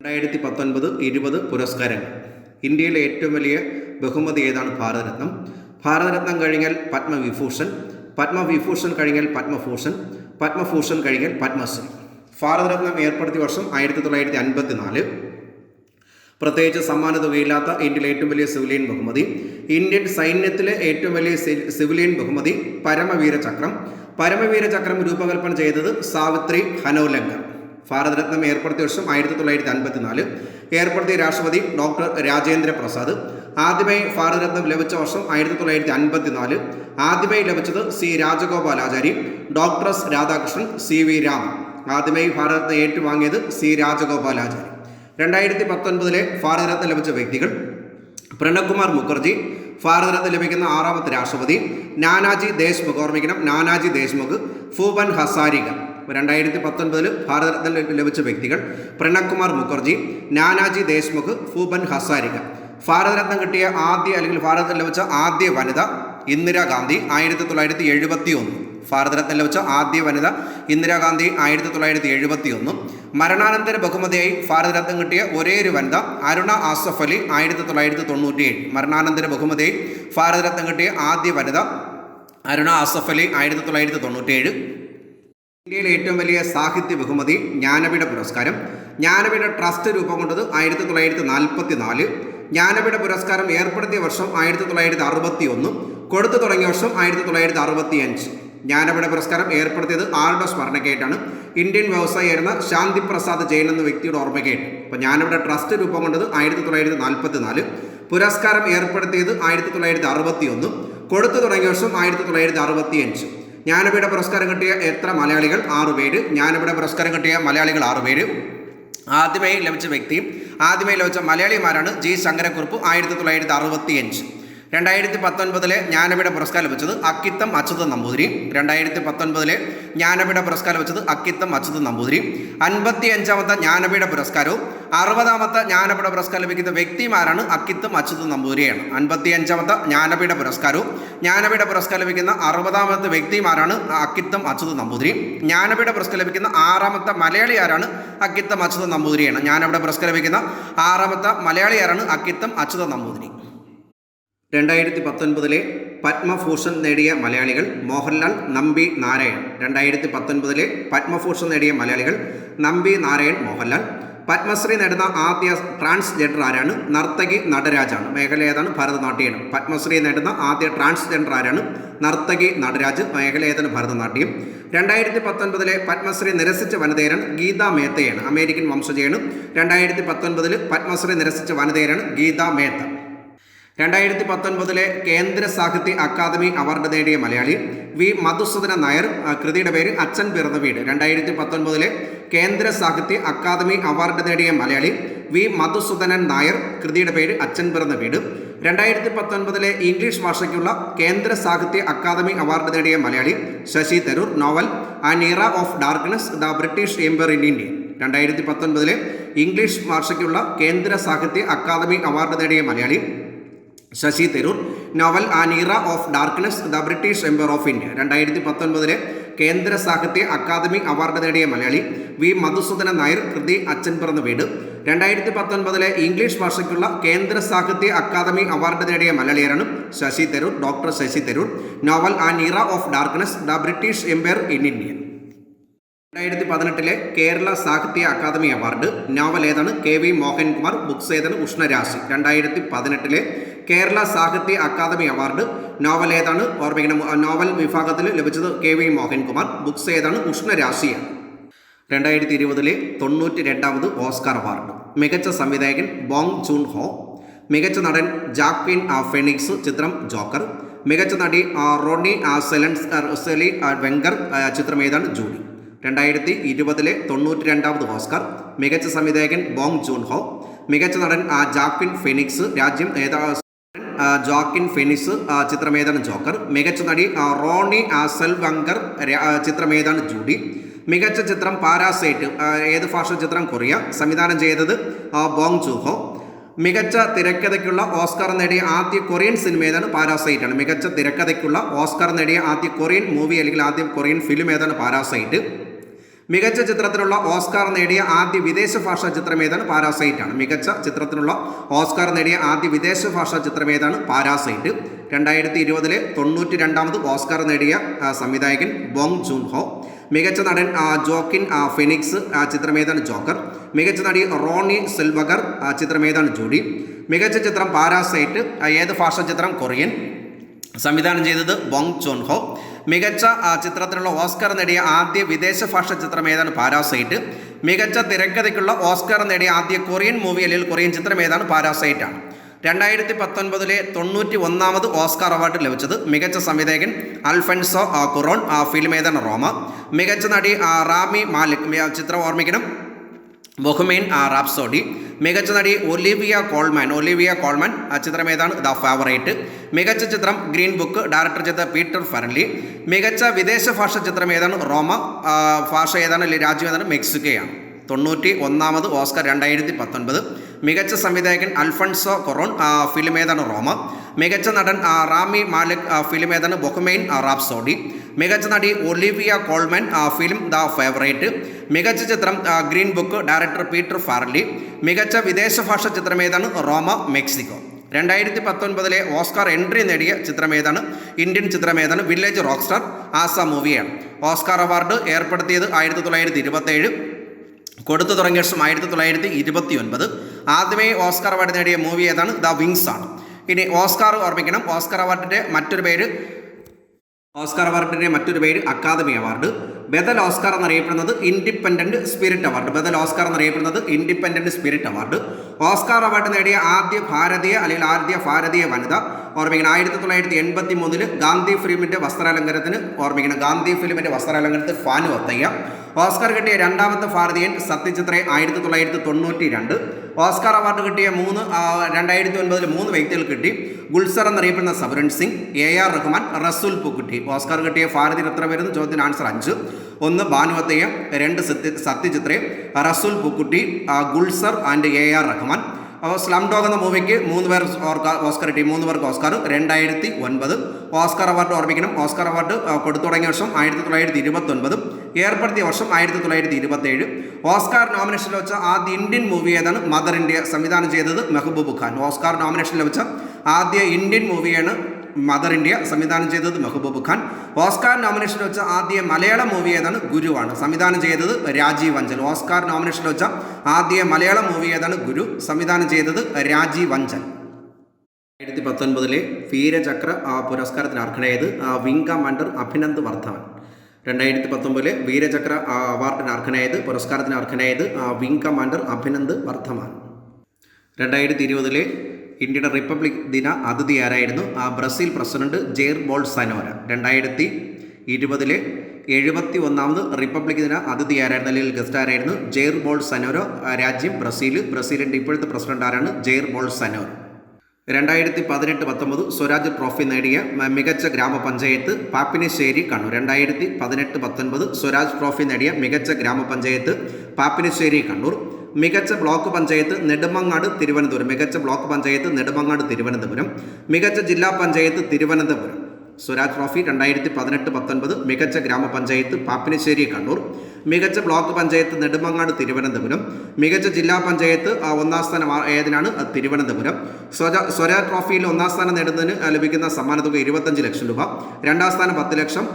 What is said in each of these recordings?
2019-20 പുരസ്കാരങ്ങൾ. ഇന്ത്യയിലെ ഏറ്റവും വലിയ ബഹുമതി ഏതാണ്? ഭാരതരത്നം. ഭാരതരത്നം കഴിഞ്ഞാൽ പത്മവിഭൂഷൺ, പത്മവിഭൂഷൺ കഴിഞ്ഞാൽ പത്മഭൂഷൺ, പത്മഭൂഷൺ കഴിഞ്ഞാൽ പത്മശ്രീ. ഭാരതരത്നം ഏർപ്പെടുത്തിയ വർഷം 1954. പ്രത്യേകിച്ച് സമ്മാന തുകയില്ലാത്ത ഇന്ത്യയിലെ ഏറ്റവും വലിയ സിവിലിയൻ ബഹുമതി. ഇന്ത്യൻ സൈന്യത്തിലെ ഏറ്റവും വലിയ സിവിലിയൻ ബഹുമതി പരമവീര ചക്രം. പരമവീര ചക്രം രൂപകൽപ്പന ചെയ്തത് സാവിത്രി ഹനോലങ്കർ. ഭാരതരത്നം ഏർപ്പെടുത്തിയ വർഷം 1954. ഏർപ്പെടുത്തിയ രാഷ്ട്രപതി ഡോക്ടർ രാജേന്ദ്ര പ്രസാദ്. ആദ്യമായി ഭാരതരത്നം ലഭിച്ച വർഷം 1954. ആദ്യമായി ലഭിച്ചത് C Rajagopalachari, doctor S Radhakrishnan, C V Raman. ആദ്യമായി ഭാരതരത്നം ഏറ്റുവാങ്ങിയത് സി രാജഗോപാലാചാരി. 2019 ഭാരതരത്നം ലഭിച്ച വ്യക്തികൾ: പ്രണബ് മുഖർജി, ഭാരതരത്നം ലഭിക്കുന്ന 6ാമത്തെ രാഷ്ട്രപതി. നാനാജി ദേശ്മുഖ്, ഓർമ്മിക്കണം, നാനാജി ദേശ്മുഖ്. ഭൂപൻ ഹസാരിക. 2019 ഭാരതരത്നം ലഭിച്ച വ്യക്തികൾ: പ്രണബ് മുഖർജി, നാനാജി ദേശ്മുഖ്, ഭൂപൻ ഹസാരിക. ഭാരതരത്നം കിട്ടിയ ഭാരതരത്നം ലഭിച്ച ആദ്യ വനിത ഇന്ദിരാഗാന്ധി, 1971. ഭാരതരത്നം ലഭിച്ച ആദ്യ വനിത ഇന്ദിരാഗാന്ധി, 1971. മരണാനന്തര ബഹുമതിയായി ഭാരതരത്നം കിട്ടിയ ഒരേയൊരു വനിത അരുണ ആസഫ് അലി, 1997. മരണാനന്തര ബഹുമതിയായി ഭാരതരത്നം കിട്ടിയ ആദ്യ വനിത അരുണ ആസഫ് അലി, 1997. ഇന്ത്യയിലെ ഏറ്റവും വലിയ സാഹിത്യ ബഹുമതി ജ്ഞാനപീഠ പുരസ്കാരം. ജ്ഞാനപീഠ ട്രസ്റ്റ് രൂപം കൊണ്ടത് 1944. ജ്ഞാനപീഠ പുരസ്കാരം ഏർപ്പെടുത്തിയ വർഷം 1961. കൊടുത്തു തുടങ്ങിയ വർഷം 1965. ജ്ഞാനപീഠ പുരസ്കാരം ഏർപ്പെടുത്തിയത് ആരുടെ സ്മരണയ്ക്കായിട്ടാണ്? ഇന്ത്യൻ വ്യവസായിയായിരുന്ന ശാന്തി പ്രസാദ് ജെയിൻ എന്ന വ്യക്തിയുടെ ഓർമ്മയ്ക്കായിട്ട്. അപ്പോൾ ജ്ഞാനപീഠ ട്രസ്റ്റ് രൂപം കൊണ്ടത് 1944. പുരസ്കാരം ഏർപ്പെടുത്തിയത് 1961. കൊടുത്തു തുടങ്ങിയ വർഷം 1965. ജ്ഞാനപീഠ പുരസ്കാരം കിട്ടിയ എത്ര മലയാളികൾ? 6 പേര്. ജ്ഞാനപീഠ പുരസ്കാരം കിട്ടിയ മലയാളികൾ 6 പേര്. ആദ്യമായി ലഭിച്ച വ്യക്തിയും ആദ്യമായി ലഭിച്ച മലയാളിമാരാണ് ജി ശങ്കരക്കുറുപ്പ്, 1965. 2019 ജ്ഞാനപീഠ പുരസ്കാരം ലഭിച്ചത് അക്കിത്തം അച്യുതൻ നമ്പൂതിരി. 2019 ജ്ഞാനപീഠ പുരസ്കാരം ലഭിച്ചത് അക്കിത്തം അച്യുതൻ നമ്പൂതിരി. 55ാമത്തെ ജ്ഞാനപീഠ പുരസ്കാരവും 60ാമത്തെ ജ്ഞാനപീഠ പുരസ്കാരം ലഭിക്കുന്ന വ്യക്തിമാരാണ് അക്കിത്തം അച്യുതൻ നമ്പൂതിരിയാണ്. 55ാമത്തെ ജ്ഞാനപീഠ പുരസ്കാരവും ജ്ഞാനപീഠ പുരസ്കാരം ലഭിക്കുന്ന 60ാമത്തെ വ്യക്തിമാരാണ് അക്കിത്തം അച്യുതൻ നമ്പൂതിരി. ജ്ഞാനപീഠ പുരസ്കാരം ലഭിക്കുന്ന 6ാമത്തെ മലയാളി ആരാണ്? അക്കിത്തം അച്യുതൻ നമ്പൂതിരിയാണ്. ജ്ഞാനപീഠ പുരസ്കാരം ലഭിക്കുന്ന 6ാമത്തെ മലയാളി ആരാണ്? അക്കിത്തം അച്യുതൻ നമ്പൂതിരി. 2019 പത്മഭൂഷൺ നേടിയ മലയാളികൾ: മോഹൻലാൽ, നമ്പി നാരായൺ. 2019 പത്മഭൂഷൺ നേടിയ മലയാളികൾ: നമ്പി നാരായൺ, മോഹൻലാൽ. പത്മശ്രീ നേടുന്ന ആദ്യ ട്രാൻസ്ജെൻഡർ ആരാണ്? നർത്തകി നടരാജാണ്. മേഖല ഏതാണ്? ഭരതനാട്യമാണ്. പത്മശ്രീ നേടുന്ന ആദ്യ ട്രാൻസ്ജെൻഡർ ആരാണ്? നർത്തകി നടരാജ്. മേഖല ഏതാണ്? ഭരതനാട്യം. 2019 പത്മശ്രീ നിരസിച്ച വനിതയാണ് ഗീതാ മേത്തയാണ്. അമേരിക്കൻ വംശജയാണ്. 2019 പത്മശ്രീ നിരസിച്ച വനിതയാണ് ഗീതാ മേത്ത. 2019 കേന്ദ്ര സാഹിത്യ അക്കാദമി അവാർഡ് നേടിയ മലയാളി വി മധുസൂദനൻ നായർ. കൃതിയുടെ പേര് അച്ഛൻ പിറന്ന വീട്. 2019 കേന്ദ്ര സാഹിത്യ അക്കാദമി അവാർഡ് നേടിയ മലയാളി വി മധുസൂദനൻ നായർ. കൃതിയുടെ പേര് അച്ഛൻ പിറന്ന വീട്. 2019 ഇംഗ്ലീഷ് ഭാഷയ്ക്കുള്ള കേന്ദ്ര സാഹിത്യ അക്കാദമി അവാർഡ് നേടിയ Malayali Shashi Tharoor. Novel an era of darkness, the British empire in India. 2019 English ഭാഷയ്ക്കുള്ള കേന്ദ്ര സാഹിത്യ അക്കാദമി അവാർഡ് നേടിയ Malayali Shashi Tharoor. Novel an era of darkness, the British empire of India. 2019 കേന്ദ്ര സാഹിത്യ അക്കാദമി അവാർഡ് നേടിയ മലയാളി വി മധുസൂദനൻ നായർ. കൃതി അച്ഛൻ പിറന്ന വീട്. 2019 ഇംഗ്ലീഷ് ഭാഷയ്ക്കുള്ള കേന്ദ്ര സാഹിത്യ അക്കാദമി അവാർഡ് നേടിയ മലയാളിയാണ് Shashi Tharoor, doctor Shashi Tharoor. Novel an era of darkness, the British empire in India. 2018 Kerala Sahitya Akademi award. Novel ഏതാണ്? K V Mohankumar. ബുക്സ് ഏതാണ്? ഉഷ്ണരാശി. 2018 കേരള സാഹിത്യ അക്കാദമി അവാർഡ്. നോവൽ ഏതാണ്? ഓർമ്മിക്കണം, നോവൽ വിഭാഗത്തിൽ ലഭിച്ചത് കെ വി മോഹൻകുമാർ. ബുക്സ് ഏതാണ്? ഉഷ്ണരാശിയാണ്. 2020 92ാമത് ഓസ്കാർ അവാർഡ്. മികച്ച സംവിധായകൻ ബോങ് ജൂൺ ഹോ. മികച്ച നടൻ ജാക്വിൻ ഫെനിക്സ്, ചിത്രം ജോക്കർ. മികച്ച നടി റോണി സെലി വെങ്കർ. ചിത്രം ഏതാണ്? ജൂഡി. 2020 92ാമത് ഓസ്കാർ. മികച്ച സംവിധായകൻ ബോങ് ജൂൺ ഹോ. മികച്ച നടൻ ജാക്വിൻ ഫെനിക്സ്. രാജ്യം ജോക്കിൻ ഫെനിക്സ്. ചിത്രം ഏതാണ്? ജോക്കർ. മികച്ച നടി റോണി സെൽവങ്കർ. ചിത്രം ഏതാണ്? ജൂഡി. മികച്ച ചിത്രം പാരാസൈറ്റ്. ഏത് ഭാഷ ചിത്രം? കൊറിയ. സംവിധാനം ചെയ്തത് ബോങ് ജൂൺ ഹോ. മികച്ച തിരക്കഥയ്ക്കുള്ള ഓസ്കാർ നേടിയ ആദ്യ കൊറിയൻ സിനിമ ഏതാണ്? പാരാസൈറ്റ് ആണ്. മികച്ച തിരക്കഥയ്ക്കുള്ള ഓസ്കാർ നേടിയ ആദ്യ കൊറിയൻ മൂവി അല്ലെങ്കിൽ ആദ്യ കൊറിയൻ ഫിലിം ഏതാണ്? പാരാസൈറ്റ്. മികച്ച ചിത്രത്തിനുള്ള ഓസ്കാർ നേടിയ ആദ്യ വിദേശ ഭാഷാ ചിത്രം ഏതാണ്? പാരാസൈറ്റ് ആണ്. മികച്ച ചിത്രത്തിനുള്ള ഓസ്കാർ നേടിയ ആദ്യ വിദേശ ഭാഷാ ചിത്രം ഏതാണ്? പാരാസൈറ്റ്. 2020 92ാമത് ഓസ്കാർ നേടിയ സംവിധായകൻ ബോങ് ജൂൺ ഹോ. മികച്ച നടൻ ജോക്കിൻ ഫെനിക്സ്, ചിത്രമേതാണ്? ജോക്കർ. മികച്ച നടി റോണി സെൽവഗർ, ചിത്രമേതാണ്? ജൂഡി. മികച്ച ചിത്രം പാരാസൈറ്റ്. ഏത് ഭാഷാ ചിത്രം? കൊറിയൻ. സംവിധാനം ചെയ്തത് ബോങ് ജൂൺ ഹോ. മികച്ച ചിത്രത്തിനുള്ള ഓസ്കാർ നേടിയ ആദ്യ വിദേശ ഭാഷാ ചിത്രം ഏതാണ്? പാരാസൈറ്റ്. മികച്ച തിരക്കഥയ്ക്കുള്ള ഓസ്കാർ നേടിയ ആദ്യ കൊറിയൻ മൂവി അല്ലെങ്കിൽ കൊറിയൻ ചിത്രം ഏതാണ്? പാരാസൈറ്റ് ആണ്. 2019 91ാമത് ഓസ്കാർ അവാർഡ് ലഭിച്ചത് മികച്ച സംവിധായകൻ അൽഫൻസോ കുറോൺ, ഫിലിം ഏതാണ്? റോമ. മികച്ച നടി റാമി മാലിക്, ചിത്രം ഓർമ്മിക്കണം, ബൊഹ്മൈൻ റാപ്സോഡി. മികച്ച നടി ഒലിവിയ കോൾമാൻ, ചിത്രം ഏതാണ്? The favourite. മികച്ച ചിത്രം ഗ്രീൻ ബുക്ക്, ഡയറക്ടർ ചെയ്ത പീറ്റർ ഫെറൻലി. മികച്ച വിദേശ ഭാഷ ചിത്രം ഏതാണ്? റോമ. ഭാഷ ഏതാണ് അല്ലെങ്കിൽ രാജ്യം ഏതാണ്? മെക്സിക്കോയാണ്. 91ാമത് ഓസ്കാർ 2019. മികച്ച സംവിധായകൻ അൽഫൻസോ കൊറോൺ, ഫിലിം ഏതാണ്? റോമ. മികച്ച നടൻ റാമി മാലിക്, ഫിലിം ഏതാണ്? ബൊഹ്മൈൻ റാപ്സോഡി. മികച്ച നടി Olivia Coleman, film the favourite. മികച്ച ചിത്രം ഗ്രീൻ ബുക്ക്, ഡയറക്ടർ പീറ്റർ ഫാർലി. മികച്ച വിദേശ ഭാഷ ചിത്രം ഏതാണ്? റോമ, മെക്സിക്കോ. 2019 ഓസ്കാർ എൻട്രി നേടിയ ചിത്രം ഏതാണ്? ഇന്ത്യൻ ചിത്രം ഏതാണ്? വില്ലേജ് റോക്ക് സ്റ്റാർ, ആസാം മൂവിയാണ്. ഓസ്കാർ അവാർഡ് ഏർപ്പെടുത്തിയത് 1927, കൊടുത്തു തുടങ്ങിയ വർഷം 1929. ആദ്യമേ ഓസ്കാർ അവാർഡ് നേടിയ മൂവി ഏതാണ്? ദ വിങ്സ് ആണ്. ഇനി ഓസ്കാർ ഓർമ്മിക്കണം, ഓസ്കാർ അവാർഡിൻ്റെ മറ്റൊരു പേര് അക്കാദമി അവാർഡ്. ബദൽ ഓസ്കാർ എന്നറിയപ്പെടുന്നത് independent spirit award. Oscar award നേടിയ ആദ്യ ഭാരതീയ വനിത ഓർമ്മിക്കണം, 1983 ഗാന്ധി ഫിലിമിൻ്റെ വസ്ത്രാലങ്കാരത്തിന് ഫാനു അത്തയ്യ. ഓസ്കാർ കിട്ടിയ രണ്ടാമത്തെ ഭാരതീയൻ സത്യജിത് റേ, 1992. ഓസ്കാർ അവാർഡ് കിട്ടിയ 2009 3 വ്യക്തികൾ കിട്ടി. ഗുൽസർ എന്നറിയപ്പെടുന്ന സബരൺ സിംഗ്, AR റഹ്മാൻ, റസൂൽ പൂക്കുട്ടി. ഓസ്കാർ കിട്ടിയ ഭാരതീയർ എത്ര പേരുന്നു ചോദ്യത്തിന് ആൻസർ 5. 1 ഭാനു അത്തയ്യ, 2 സത്യജിത് റേ, റസൂൽ പൂക്കുട്ടി, ഗുൽസർ ആൻഡ് AR റഹ്മാൻ. അപ്പോൾ സ്ലം ഡോഗ് എന്ന മൂവിക്ക് 3 പേർ ഓസ്കാർ കിട്ടി, 3 പേർക്ക് ഓസ്കാർ. 2009 ഓസ്കാർ അവാർഡ് ഓർമ്മിക്കണം, ഓസ്കാർ അവാർഡ് കൊടുത്തു തുടങ്ങിയ വർഷം 1929, ഏർപ്പെടുത്തിയ വർഷം 1927. ഓസ്കാർ നോമിനേഷൻ ലഭിച്ച ആദ്യ ഇന്ത്യൻ മൂവി ഏതാണ്? Mother India. സംവിധാനം ചെയ്തത് മെഹബൂബ് ഖാൻ. ഓസ്കാർ നോമിനേഷൻ ലഭിച്ച ആദ്യ ഇന്ത്യൻ മൂവിയാണ് മദർ ഇന്ത്യ, സംവിധാനം ചെയ്തത് മെഹബൂബ് ഖാൻ. ഓസ്കാർ നോമിനേഷൻ വെച്ച ആദ്യ മലയാളം മൂവി ഏതാണ്? ഗുരുവാണ്, സംവിധാനം ചെയ്തത് രാജീവ് അഞ്ചൽ. ഓസ്കാർ നോമിനേഷൻ വെച്ച ആദ്യ മലയാളം മൂവി ഏതാണ്? ഗുരു, സംവിധാനം ചെയ്തത് രാജീവ് അഞ്ചൽ. 2019 വീരചക്ര പുരസ്കാരത്തിന് അർഹനായത് വിംഗ് കമാൻഡർ അഭിനന്ദ് വർദ്ധമാൻ. 2019 വീരചക്ര അവാർഡിന് പുരസ്കാരത്തിന് അർഹനായത് വിംഗ് കമാൻഡർ അഭിനന്ദ് വർദ്ധമാൻ. 2020 ഇന്ത്യയുടെ റിപ്പബ്ലിക് ദിന അതിഥി ആരായിരുന്നു? Brazil president Jair Bolsonaro. 2020 71ാമത് റിപ്പബ്ലിക് ദിന അതിഥി ആരായിരുന്നു അല്ലെങ്കിൽ ഗസ്റ്റ് ആരായിരുന്നു? Jair Bolsonaro. രാജ്യം ബ്രസീലിൻ്റെ ഇപ്പോഴത്തെ പ്രസിഡന്റ് ആരാണ്? ജെയർ ബോൾസനാരോ. 2018-19 സ്വരാജ് ട്രോഫി നേടിയ മികച്ച ഗ്രാമപഞ്ചായത്ത് പാപ്പിനിശ്ശേരി കണ്ണൂർ. 2018-19 സ്വരാജ് ട്രോഫി നേടിയ മികച്ച ഗ്രാമപഞ്ചായത്ത് പാപ്പിനിശ്ശേരി കണ്ണൂർ. മികച്ച ബ്ലോക്ക് പഞ്ചായത്ത് നെടുമങ്ങാട് തിരുവനന്തപുരം. മികച്ച ജില്ലാ പഞ്ചായത്ത് തിരുവനന്തപുരം. സ്വരാജ് ട്രോഫി 2018-19 മികച്ച ഗ്രാമപഞ്ചായത്ത് പാപ്പിനിശ്ശേരി കണ്ണൂർ. മികച്ച ബ്ലോക്ക് പഞ്ചായത്ത് നെടുമങ്ങാട് തിരുവനന്തപുരം. മികച്ച ജില്ലാ പഞ്ചായത്ത് 1ാം സ്ഥാനം ഏതിനാണ്? തിരുവനന്തപുരം. സ്വരാജ് ട്രോഫിയിൽ 1ാം സ്ഥാനം നേടുന്നതിന് ലഭിക്കുന്ന സമ്മാനത്തുക 25 ലക്ഷം രൂപ. 2ാം സ്ഥാനം 10 ലക്ഷം.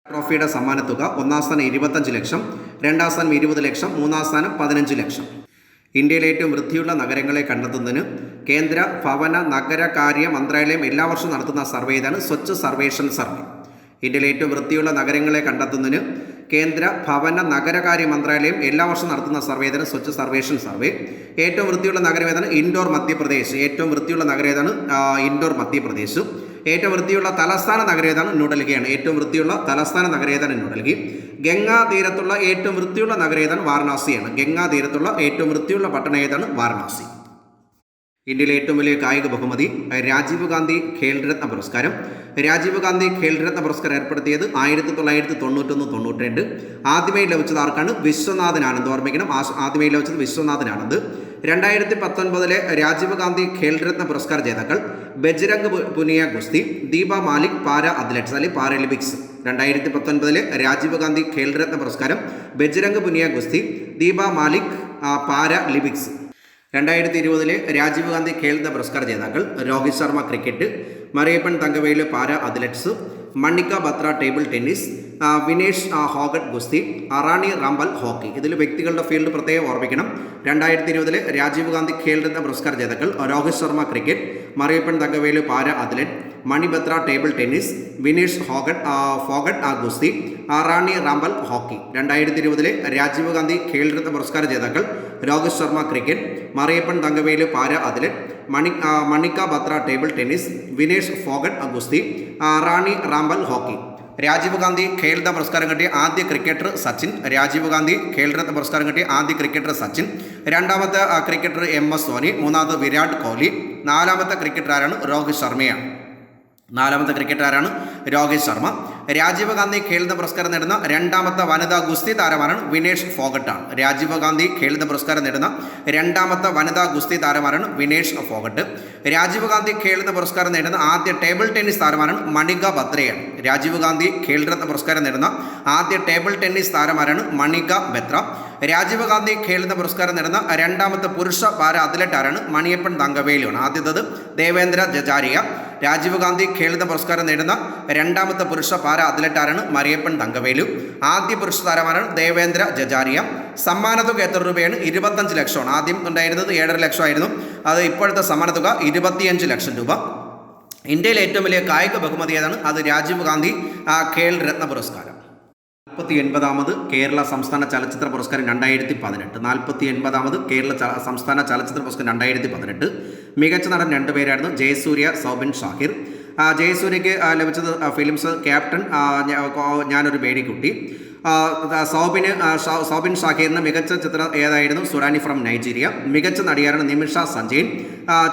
ട്രോഫിയുടെ സമ്മാനത്തുക 1ാം സ്ഥാനം 25 ലക്ഷം, 2ാം സ്ഥാനം 20 ലക്ഷം, 3ാം സ്ഥാനം 15 ലക്ഷം. ഇന്ത്യയിലെ ഏറ്റവും വൃത്തിയുള്ള നഗരങ്ങളെ കണ്ടെത്തുന്നതിന് കേന്ദ്ര ഭവന നഗരകാര്യ മന്ത്രാലയം എല്ലാ വർഷവും നടത്തുന്ന സർവേ ഇതാണ്, സ്വച്ഛ് സർവേഷൻ സർവേ. ഇന്ത്യയിലെ ഏറ്റവും വൃത്തിയുള്ള നഗരങ്ങളെ കണ്ടെത്തുന്നതിന് കേന്ദ്ര ഭവന നഗരകാര്യ മന്ത്രാലയം എല്ലാ വർഷവും നടത്തുന്ന സർവേ ഇതാണ്, സ്വച്ഛ് സർവേഷൻ സർവേ. ഏറ്റവും വൃത്തിയുള്ള നഗരം ഏതാണ്? ഇൻഡോർ മധ്യപ്രദേശ്. ഏറ്റവും വൃത്തിയുള്ള നഗരം ഏതാണ്? ഇൻഡോർ മധ്യപ്രദേശ്. ഏറ്റവും വൃത്തിയുള്ള തലസ്ഥാന നഗരം ഏതാണ്? ന്യൂഡൽഹിയാണ്. ഏറ്റവും വൃത്തിയുള്ള തലസ്ഥാന നഗരം ഏതാണ്? ന്യൂഡൽഹി. ഗംഗാ തീരത്തുള്ള ഏറ്റവും വൃത്തിയുള്ള നഗരം ഏതാണ്? വാരണാസിയാണ്. ഗംഗാ തീരത്തുള്ള ഏറ്റവും വൃത്തിയുള്ള പട്ടണം ഏതാണ്? വാരണാസി. ഇന്ത്യയിലെ ഏറ്റവും വലിയ കായിക ബഹുമതി രാജീവ് ഗാന്ധി ഖേൽരത്ന പുരസ്കാരം. രാജീവ് ഗാന്ധി ഖേൽരത്ന പുരസ്കാരം ഏർപ്പെടുത്തിയത് 1991-92. ആദ്യമായി ലഭിച്ചത് ആർക്കാണ്? വിശ്വനാഥൻ ആനന്ദ്. ഓർമ്മിക്കണം, ആദ്യമായി ലഭിച്ചത് വിശ്വനാഥൻ ആനന്ദ്. 2019 രാജീവ് ഗാന്ധി ഖേൽരത്ന പുരസ്കാര ജേതാക്കൾ ബജ്രംഗ് പുനിയ ഗുസ്തി, ദീപ മാലിക് പാര അത്ലറ്റ്സ് അല്ലെങ്കിൽ പാരാലിമ്പിക്സ്. 2019 രാജീവ് ഗാന്ധി ഖേൽരത്ന പുരസ്കാരം ബജ്രംഗ് പുനിയ ഗുസ്തി, ദീപ മാലിക് പാരാ ലിബിക്സ്. 2020 രാജീവ് ഗാന്ധി ഖേൽരത്ന പുരസ്കാര ജേതാക്കൾ Rohit Sharma cricket, Mariyappan Thangavelu para athletes, Manika Batra table tennis, Vinesh Phogat ഗുസ്തി, റാണി റാംപാൽ ഹോക്കി. ഇതിൽ വ്യക്തികളുടെ ഫീൽഡ് പ്രത്യേകം ഓർമ്മിക്കണം. 2020 രാജീവ് ഗാന്ധി ഖേൽരത്ന പുരസ്കാര ജേതാക്കൾ Rohit Sharma cricket, Mariyappan Thangavelu para athlete, Mani Batra table tennis, Vinesh Phogat ഗുസ്തി, റാണി റാംപാൽ ഹോക്കി. 2020 രാജീവ് ഗാന്ധി ഖേൽരത്ന പുരസ്കാര ജേതാക്കൾ Rohit Sharma cricket, Mariyappan Thangavelu para athlete, Manika Batra table tennis, Vinesh Phogat ഗുസ്തി, റാണി റാംപാൽ ഹോക്കി. രാജീവ് ഗാന്ധി ഖേൽരത്ന പുരസ്കാരം കിട്ടിയ ആദ്യ ക്രിക്കറ്റർ സച്ചിൻ. രാജീവ് ഗാന്ധി ഖേൽരത്ന പുരസ്കാരം കിട്ടിയ ആദ്യ ക്രിക്കറ്റർ സച്ചിൻ. രണ്ടാമത്തെ ക്രിക്കറ്റർ MS ധോനി. മൂന്നാമത്തെ വിരാട് കോഹ്ലി. നാലാമത്തെ ക്രിക്കറ്റർ ആരാണ്? രോഹിത് ശർമ്മയാണ്. നാലാമത്തെ ക്രിക്കറ്റർ ആരാണ്? രോഹിത് ശർമ്മ. രാജീവ് ഗാന്ധി ഖേൽരത്ന പുരസ്കാരം നേടുന്ന രണ്ടാമത്തെ വനിതാ ഗുസ്തി താരമാണ് വിനേഷ് ഫോഗട്ടാണ്. രാജീവ് ഗാന്ധി ഖേൽരത്ന പുരസ്കാരം നേടുന്ന രണ്ടാമത്തെ വനിതാ ഗുസ്തി താരമാണ് വിനേഷ് ഫോഗട്ട്. രാജീവ് ഗാന്ധി ഖേൽരത്ന പുരസ്കാരം നേടുന്ന ആദ്യ ടേബിൾ ടെന്നീസ് താരമാണ് മണിക ബത്രയാണ്. രാജീവ് ഗാന്ധി ഖേൽരത്ന പുരസ്കാരം നേടുന്ന ആദ്യ ടേബിൾ ടെന്നീസ് താരമാണ് മണിക ബത്ര. രാജീവ് ഗാന്ധി ഖേൽരത്ന പുരസ്കാരം നേടുന്ന രണ്ടാമത്തെ പുരുഷ പാരാ അത്ലറ്റ് ആരാണ്? മണിയപ്പൻ തങ്കവേലുവാണ്. ആദ്യത്തേത് ദേവേന്ദ്ര ജജാരിയ. രാജീവ് ഗാന്ധി ഖേൽരത്ന പുരസ്കാരം നേടുന്ന രണ്ടാമത്തെ പുരുഷ പാരാ അത്ലറ്റ് ആരാണ്? മറിയപ്പൻ തങ്കവേലു. ആദ്യ പുരുഷ താരമാണ് ദേവേന്ദ്ര ജജാരിയ. സമ്മാനത്തുക എത്ര രൂപയാണ്? 25 ലക്ഷമാണ്. ആദ്യം ഉണ്ടായിരുന്നത് 7.5 ലക്ഷമായിരുന്നു. അത് ഇപ്പോഴത്തെ സമ്മാനത്തുക 25 ലക്ഷം രൂപ. ഇന്ത്യയിലെ ഏറ്റവും വലിയ കായിക ബഹുമതി ഏതാണ്? അത് രാജീവ് ഗാന്ധി ഖേൽരത്ന പുരസ്കാരം. 49ാമത് കേരള സംസ്ഥാന ചലച്ചിത്ര പുരസ്കാരം 2018. 49ാമത് കേരള സംസ്ഥാന ചലച്ചിത്ര പുരസ്കാരം 2018. മികച്ച നടൻ 2 പേരായിരുന്നു, ജയസൂര്യ, സൗബിൻ ഷാഹിർ. ജയസൂര്യയ്ക്ക് ലഭിച്ചത് ഫിലിംസ് ക്യാപ്റ്റൻ, ഞാനൊരു പേടിക്കുട്ടി. സൗബിൻ ഷാഹിറിന് മികച്ച ചിത്രം ഏതായിരുന്നു? Sudani from Nigeria. മികച്ച നടിയാരാണ്? നിമിഷ സഞ്ജയൻ.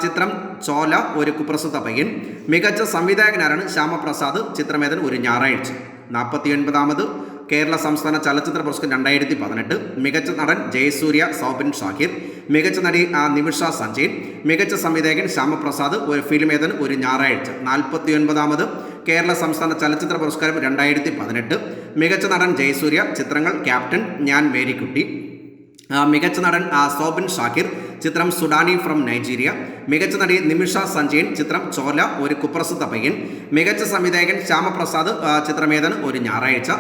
ചിത്രം ചോല, ഒരു കുപ്രസിദ്ധ പയ്യൻ. മികച്ച സംവിധായകനാരാണ്? ശ്യാമപ്രസാദ്. ചിത്രമേതൻ, ഒരു ഞായറാഴ്ച. 49ാമത് കേരള സംസ്ഥാന ചലച്ചിത്ര പുരസ്കാരം 2018. മികച്ച നടൻ ജയസൂര്യ, സൗബിൻ ഷാഹിർ. മികച്ച നടി നിമിഷ സഞ്ജയൻ. മികച്ച സംവിധായകൻ ശ്യാമപ്രസാദ്. ഒരു ഫിലിം ഏതൻ, ഒരു ഞായറാഴ്ച. 49ാമത് കേരള സംസ്ഥാന ചലച്ചിത്ര പുരസ്കാരം 2018. മികച്ച നടൻ ജയസൂര്യ. ചിത്രങ്ങൾ ക്യാപ്റ്റൻ, ഞാൻ മേരിക്കുട്ടി. മികച്ച നടൻ സൗബിൻ ഷാഹിർ. ചിത്രം സുഡാനി ഫ്രം നൈജീരിയ. മികച്ച നടി നിമിഷ സഞ്ജയൻ. ചിത്രം ചോല, ഒരു കുപ്രസിദ്ധ പയ്യൻ. മികച്ച സംവിധായകൻ ശ്യാമപ്രസാദ്. ചിത്രമേതൻ, ഒരു ഞായറാഴ്ച.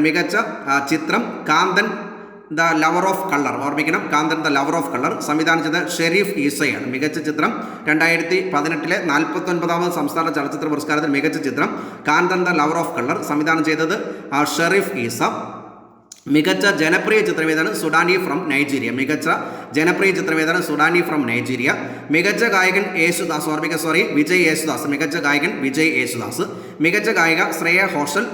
മികച്ച ചിത്രം Kanthan the lover of colour. Kanthan the lover of colour. സംവിധാനം ചെയ്ത ഷെരീഫ് ഈസയാണ്. മികച്ച ചിത്രം 2018 49ാമത് സംസ്ഥാന ചലച്ചിത്ര പുരസ്കാരത്തിൽ മികച്ച ചിത്രം Kanthan the lover of colour. സംവിധാനം ചെയ്തത് ഷെരീഫ് ഈസ. മികച്ച ജനപ്രിയ ചിത്രമേതാണ്? Sudani from Nigeria. മികച്ച ജനപ്രിയ ചിത്രമേതാണ്? Sudani from Nigeria. മികച്ച ഗായകൻ വിജയ് യേശുദാസ്. മികച്ച ഗായകൻ വിജയ് യേശുദാസ്. മികച്ച ഗായിക ശ്രേയ ഘോഷൽ.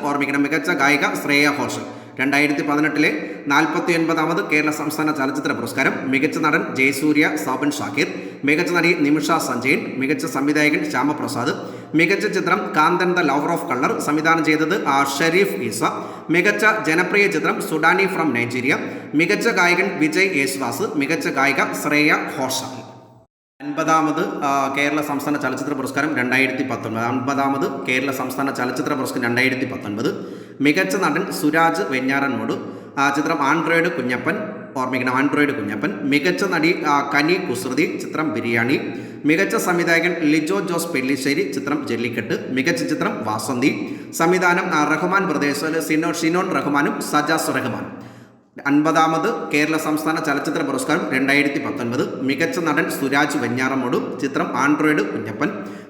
മികച്ച ഗായിക ശ്രേയ ഘോഷൽ. 2018 49ാമത് കേരള സംസ്ഥാന ചലച്ചിത്ര പുരസ്കാരം. മികച്ച നടൻ ജയസൂര്യ, സൗബിൻ ഷാഹിർ. മികച്ച നടി നിമിഷ സഞ്ജയൻ. മികച്ച സംവിധായകൻ ശ്യാമപ്രസാദ്. മികച്ച ചിത്രം Kanthan the lover of colour. സംവിധാനം ചെയ്തത് ഷെരീഫ് ഈസ. മികച്ച ജനപ്രിയ ചിത്രം സുഡാനി ഫ്രം നൈജീരിയ. മികച്ച ഗായകൻ വിജയ് യേശുദാസ്. മികച്ച ഗായിക ശ്രേയ ഘോഷൽ. 50ാമത് കേരള സംസ്ഥാന ചലച്ചിത്ര പുരസ്കാരം 2019. 50ാമത് കേരള സംസ്ഥാന ചലച്ചിത്ര പുരസ്കാരം 2019. മികച്ച നടൻ സുരാജ് വെഞ്ഞാറൻമൂട്. ചിത്രം ആൻഡ്രോയിഡ് കുഞ്ഞപ്പൻ. ആൻഡ്രോയിഡ് കുഞ്ഞപ്പൻ. മികച്ച നടി കനി കുസൃതി. ചിത്രം ബിരിയാണി. മികച്ച സംവിധായകൻ ലിജോ ജോസ് പെല്ലിശ്ശേരി. ചിത്രം ജല്ലിക്കെട്ട്. മികച്ച ചിത്രം വാസന്തി. സംവിധാനം റഹ്മാൻ ബ്രദേഴ്സ്, ഷിനോൺ റഹ്മാനും സജാസ് റഹ്മാനും. 50ാമത് കേരള സംസ്ഥാന ചലച്ചിത്ര പുരസ്കാരം 2019. മികച്ച നടൻ സുരാജ് വെഞ്ഞാറമൂട്. ചിത്രം ആൻഡ്രോയിഡ് കുഞ്ഞപ്പൻ.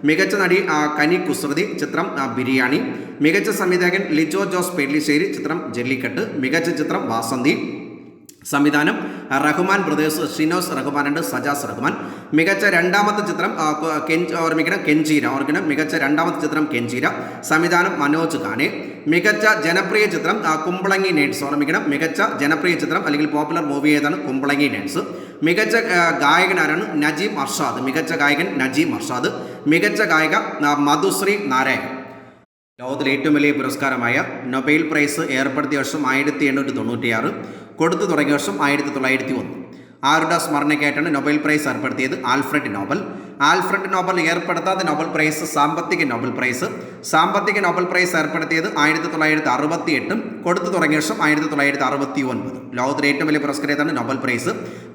മികച്ച നടി കനി കുസൃതി. ചിത്രം ബിരിയാണി. മികച്ച സംവിധായകൻ ലിജോ ജോസ് പെല്ലിശ്ശേരി. ചിത്രം ജല്ലിക്കെട്ട്. മികച്ച ചിത്രം വാസന്തി. സംവിധാനം റഹ്മാൻ ബ്രദേഴ്സ്, ഷിനോസ് റഹ്മാനുണ്ട്, സജാസ് റഹ്മാൻ. മികച്ച രണ്ടാമത്തെ ചിത്രം കെഞ്ചീര. മികച്ച രണ്ടാമത്തെ ചിത്രം കെഞ്ചീര. സംവിധാനം മനോജ് ഖാനെ. മികച്ച ജനപ്രിയ ചിത്രം കുമ്പളങ്ങി നൈറ്റ്സ്. മികച്ച ജനപ്രിയ ചിത്രം അല്ലെങ്കിൽ പോപ്പുലർ മൂവി ഏതാണ്? കുമ്പളങ്ങി നൈറ്റ്സ്. മികച്ച ഗായകനാരാണ്? നജീം അർഷാദ്. മികച്ച ഗായകൻ നജീം അർഷാദ്. മികച്ച ഗായിക മധുശ്രീ നാരായൺ. ലോകത്തിലെ ഏറ്റവും വലിയ പുരസ്കാരമായ നൊബേൽ പ്രൈസ് ഏർപ്പെടുത്തിയ വർഷം 1896, കൊടുത്തു തുടങ്ങിയ വർഷം 1901. ആരുടെ സ്മരണയ്ക്കായിട്ടാണ് നൊബേൽ പ്രൈസ് ഏർപ്പെടുത്തിയത്? Alfred Nobel. ആൽഫ്രഡ് നോബൽ ഏർപ്പെടുത്താത്ത നൊബേൽ പ്രൈസ് സാമ്പത്തിക നൊബേൽ പ്രൈസ്. സാമ്പത്തിക നൊബേൽ പ്രൈസ് ഏർപ്പെടുത്തിയത് 1968, കൊടുത്തു തുടങ്ങിയ വർഷം 1969. ലോകത്തിലെ ഏറ്റവും വലിയ പുരസ്കാരം ഏതാണ്? Nobel prize.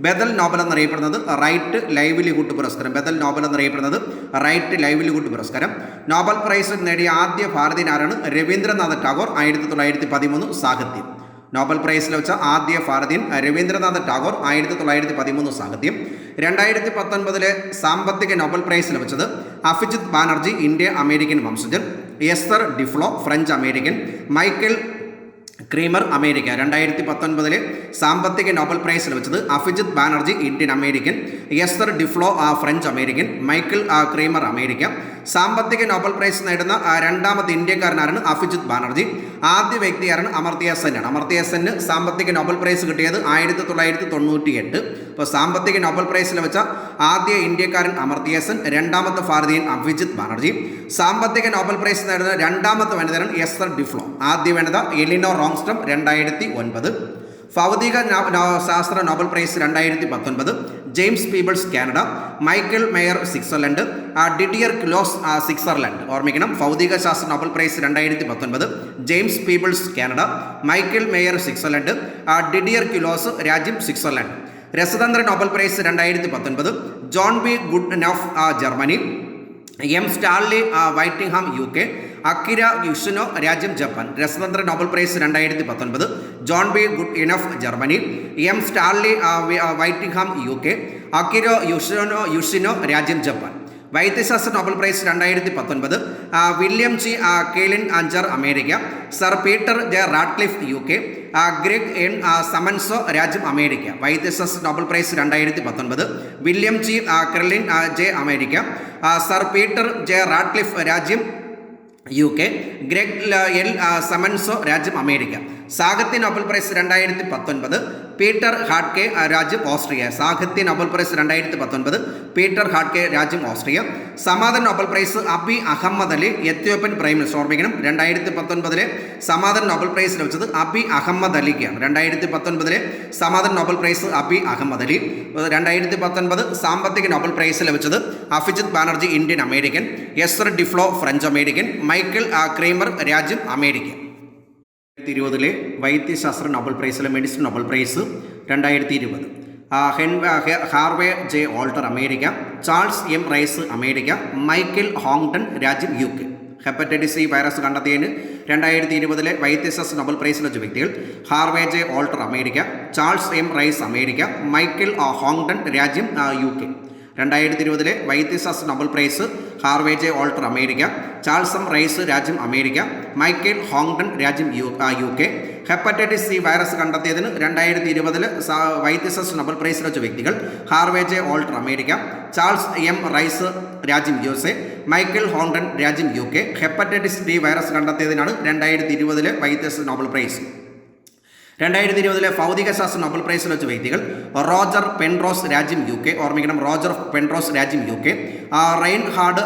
ബദൽ നോബൽ എന്നറിയപ്പെടുന്നത് റൈറ്റ് ലൈവ്ലിഹുഡ് പുരസ്കാരം. ബദൽ നോബൽ എന്നറിയപ്പെടുന്നത് റൈറ്റ് ലൈവ്ലിഹുഡ് പുരസ്കാരം. നോബൽ പ്രൈസ് നേടിയ ആദ്യ ഭാരതീയൻ ആരാണ്? രവീന്ദ്രനാഥ് ടാഗോർ. 1913 സാഹിത്യം. നോബൽ പ്രൈസിൽ വെച്ച ആദ്യ ഭാരതീയൻ രവീന്ദ്രനാഥ് ടാഗോർ. 1913 സാഹിത്യം. 2019 സാമ്പത്തിക നോബൽ പ്രൈസിൽ വെച്ചത് അഭിജിത്ത് ബാനർജി, ഇന്ത്യ അമേരിക്കൻ വംശജൻ. Esther Duflo, French American. Michael Kremer, America. 2019 സാമ്പത്തിക നോബൽ പ്രൈസിൽ വെച്ചത് Abhijit Banerjee, Indian American. Esther Duflo, French American. Michael Kremer, America. സാമ്പത്തിക നോബൽ പ്രൈസ് നേടുന്ന രണ്ടാമത്തെ ഇന്ത്യക്കാരനാണ് അഭിജിത്ത് ബാനർജി. ആദ്യ വ്യക്തിയാരാണ്? അമർത്യ സെന്നാണ്. അമർത്യ സെന്ന് സാമ്പത്തിക നോബൽ പ്രൈസ് കിട്ടിയത് 1998. അപ്പോൾ സാമ്പത്തിക നോബൽ പ്രൈസിൽ വെച്ച ആദ്യ ഇന്ത്യക്കാരൻ അമർത്യ സെൻ, രണ്ടാമത്തെ ഭാരതീയൻ അഭിജിത്ത് ബാനർജി. സാമ്പത്തിക നോബൽ പ്രൈസ് നേടുന്ന രണ്ടാമത്തെ വനിതയാണ് എസ്തർ ഡിഫ്ലോ. ആദ്യ വനിത എലിനോർ റോങ്സ്റ്റം, 2009. ഭൗതിക ശാസ്ത്ര Nobel prize 2019 James Peebles, Canada. Michael Mayor, Switzerland. Didier Queloz, Switzerland. ഓർമ്മിക്കണം, ഭൗതിക ശാസ്ത്ര Nobel prize 2019 James Peebles, Canada. Michael Mayor, Switzerland. Didier Queloz, രാജ്യം സ്വിറ്റ്സർലൻഡ്. രസതന്ത്ര Nobel prize 2019 John B Goodenough, Germany. M Stanley Whittingham, UK. Akira Yoshino, രാജ്യം Japan. രസതന്ത്ര Nobel prize 2019 John B Goodenough, Germany. M Stanley Whittingham, UK. Akira Yoshino, രാജ്യം Japan. വൈദ്യശാസ്ത്ര Nobel prize 2019 William G Kaelin അഞ്ചർ, America. Sir Peter J Ratcliffe, UK. Gregg N Semenza, രാജ്യം America. വൈദ്യശാസ്ത്ര Nobel prize 2019 William G Kaelin J, America. Sir Peter J Ratcliffe, രാജ്യം UK. Gregg L Semenza, രാജ്യം America. സാഹിത്യ Nobel prize 2019 Peter ഹാഡ്കെ, രാജ്യം Austria. സാഹിത്യ Nobel prize 2019 Peter ഹാഡ്കെ, രാജ്യം Austria. സമാധാന Nobel prize Abiy Ahmed Ali, Ethiopian prime minister. ഓർമ്മിക്കണം, 2019 സമാധാന Nobel prize ലഭിച്ചത് അബി അഹമ്മദ് അലിക്കാണ്. 2019 സമാധാന Nobel prize Abiy Ahmed Ali. 2019 സാമ്പത്തിക നോബൽ പ്രൈസ് ലഭിച്ചത് Abhijit Banerjee, Indian American. Esther Duflo, French American. Michael Kremer, രാജ്യം അമേരിക്ക. 2020 വൈദ്യശാസ്ത്ര നോബൽ പ്രൈസിലെ medicine Nobel prize 2020 Harvey J Alter, America. Charles M Rice, America. Michael Houghton, രാജ്യം UK. Hepatitis C virus കണ്ടെത്തിയതിന് 2020 വൈദ്യശാസ്ത്ര Nobel prize ലഭിച്ച വ്യക്തികൾ Harvey J Alter, America. Charles M Rice, America. Michael Houghton, രാജ്യം UK. 2020 വൈദ്യശാസ്ത്ര Nobel prize Harvey J Alter, America. Charles M Rice, രാജ്യം America. Michael Houghton, രാജ്യം UK. Hepatitis C virus കണ്ടെത്തിയതിന് 2020 വൈദ്യശാസ്ത്ര നോബൽ പ്രൈസ് ലഭിച്ച വ്യക്തികൾ Harvey J Alter, America. Charles M Rice, രാജ്യം USA. Michael Houghton, രാജ്യം UK. ഹെപ്പറ്റൈറ്റിസ് ഡി വൈറസ് കണ്ടെത്തിയതിനാണ് 2020 വൈദ്യശാസ്ത്ര നോബൽ പ്രൈസ്. 2020 ഭൗതികശാസ്ത്ര നോബൽ പ്രൈസ് ലഭിച്ച വ്യക്തികൾ റോജർ പെൻറോസ്, രാജ്യം UK. ഓർമ്മിക്കണം, റോജർ പെൻറോസ്, രാജ്യം UK. റെയിൻഹാർഡ്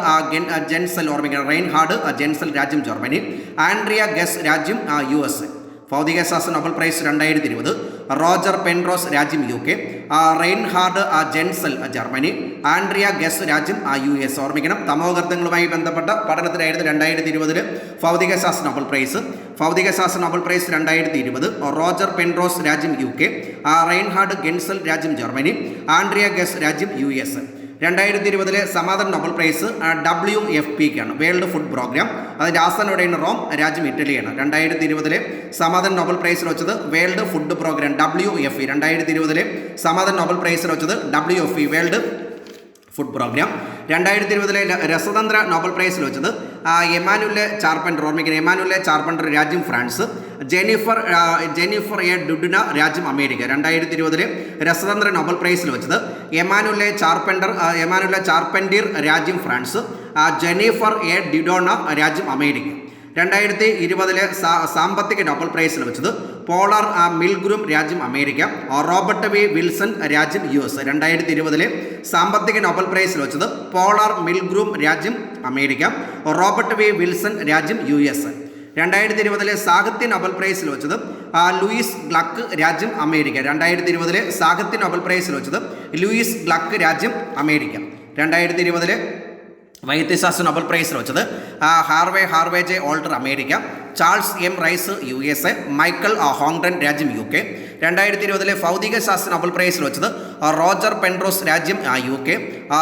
ജെൻസൽ, ഓർമ്മിക്കണം, റെയിൻഹാർഡ് ജെൻസൽ, രാജ്യം ജർമ്മനി. ആൻഡ്രിയ ഗസ്, രാജ്യം USA. ഭൗതികശാസ്ത്ര നോബൽ പ്രൈസ് 2020 റോജർ പെൻറോസ്, രാജ്യം UK. Reinhard Genzel, Germany. Andrea Ghez, രാജ്യം US. ഓർമ്മിക്കണം, തമോഗർത്തങ്ങളുമായി ബന്ധപ്പെട്ട പഠനത്തിനായിരുന്നു 2020 ഭൗതികശാസ്ത്ര നോബൽ പ്രൈസ്. ഭൗതികശാസ്ത്ര നോബൽ പ്രൈസ് 2020 റോജർ പെൻറോസ്, രാജ്യം UK. റെയിൻഹാർഡ് ഗെൻസൽ, രാജ്യം ജർമ്മനി. ആൻഡ്രിയ ഗസ്, രാജ്യം US. 2020 സമാധാന നോബൽ പ്രൈസ് WFPക്കാണ്, വേൾഡ് ഫുഡ് പ്രോഗ്രാം. അതിൻ്റെ ആസ്ഥാനോടെയാണ് റോം, രാജ്യം ഇറ്റലിയാണ്. 2020 സമാധാന നോബൽ പ്രൈസ് വെച്ചത് വേൾഡ് ഫുഡ് പ്രോഗ്രാം WFP. 2020 സമാധാന നോബൽ പ്രൈസ് വെച്ചത് WFP, വേൾഡ് ഫുഡ് പ്രോഗ്രാം. 2020 രസതന്ത്ര നോബൽ പ്രൈസ് വെച്ചത് എമാനുവൽ ചാർപ്പൻഡർ, ഓർമ്മിക്കുന്നത്, എമാനുവൽ ചാർപ്പൻഡർ, രാജ്യം ഫ്രാൻസ്. ജെനിഫർ എ ഡുഡുന, രാജ്യം അമേരിക്ക. 2020 രസതന്ത്ര നോബൽ പ്രൈസിൽ വെച്ചത് എമാനുവൽ ചാർപ്പൻഡിർ, രാജ്യം ഫ്രാൻസ്. ജെനിഫർ എ ഡിഡോണ, രാജ്യം അമേരിക്ക. 2020 സാമ്പത്തിക നോബൽ പ്രൈസിൽ വെച്ചത് പോളാർ മിൽഗ്രും, രാജ്യം അമേരിക്ക. റോബർട്ട് വി വിൽസൺ, രാജ്യം US. 2020 സാമ്പത്തിക നോബൽ പ്രൈസിൽ വെച്ചത് പോളാർ മിൽഗ്രും, രാജ്യം അമേരിക്ക. റോബർട്ട് വി വിൽസൺ, രാജ്യം US. 2020 സാഹിത്യ നൊബൽ പ്രൈസ് ലഭിച്ചത് ലൂയിസ് ഗ്ലക്ക്, രാജ്യം അമേരിക്ക. 2020 സാഹിത്യ നൊബൽ പ്രൈസ് ലഭിച്ചത് ലൂയിസ് ഗ്ലക്ക്, രാജ്യം അമേരിക്ക. 2020 വൈദ്യശാസ്ത്ര നൊബൽ പ്രൈസ് ലഭിച്ചത് Harvey J Alter, America. Charles M Rice, USA. Michael Houghton, രാജ്യം UK. 2020 ഭൗതിക ശാസ്ത്ര നൊബൽ പ്രൈസ് ലഭിച്ചത് റോജർ പെൻറോസ്, രാജ്യം UK.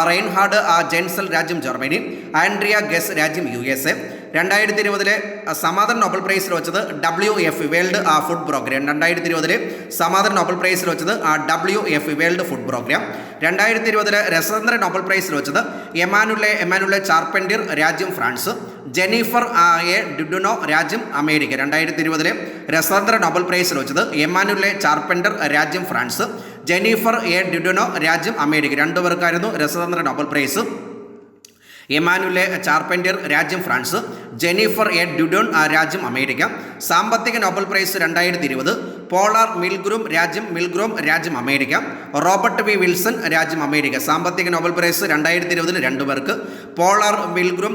റെയിൻഹാർഡ് ജെൻസൽ, രാജ്യം ജർമ്മനി. ആൻഡ്രിയ ഗെസ്, രാജ്യം USA. 2020 സമാധാന നൊബൽ പ്രൈസ് ലഭിച്ചത് WF വേൾഡ് ഫുഡ് പ്രോഗ്രാം. 2020 സമാധാന നൊബൽ പ്രൈസ് ലഭിച്ചത് WF വേൾഡ് ഫുഡ് പ്രോഗ്രാം. 2020 രസതന്ത്ര നൊബൽ പ്രൈസ് ലഭിച്ചത് എമാനുലെ ചാർപ്പൻഡിയർ, രാജ്യം ഫ്രാൻസ്. ജെനിഫർ എ ഡുഡുനോ, രാജ്യം അമേരിക്ക. 2020 രസതന്ത്ര നൊബൽ പ്രൈസ് ലഭിച്ചത് എമാനുലെ ചാർപ്പൻഡർ, രാജ്യം ഫ്രാൻസ്. ജെനിഫർ എ ഡുഡുനോ, രാജ്യം അമേരിക്ക. രണ്ടുപേർക്കായിരുന്നു രസതന്ത്ര നൊബൽ പ്രൈസ്. എമാനുലെ ചാർപ്പൻഡിയർ, രാജ്യം ഫ്രാൻസ്. ജെനിഫർ എ ഡുഡോൺ, രാജ്യം അമേരിക്ക. സാമ്പത്തിക നൊബൽ പ്രൈസ് 2020 പോളാർ മിൽഗ്രോം, രാജ്യം അമേരിക്ക. റോബർട്ട് വി വിൽസൺ, രാജ്യം അമേരിക്ക. സാമ്പത്തിക നൊബൽ പ്രൈസ് 2020 രണ്ടുപേർക്ക്. പോളാർ മിൽഗ്രോം,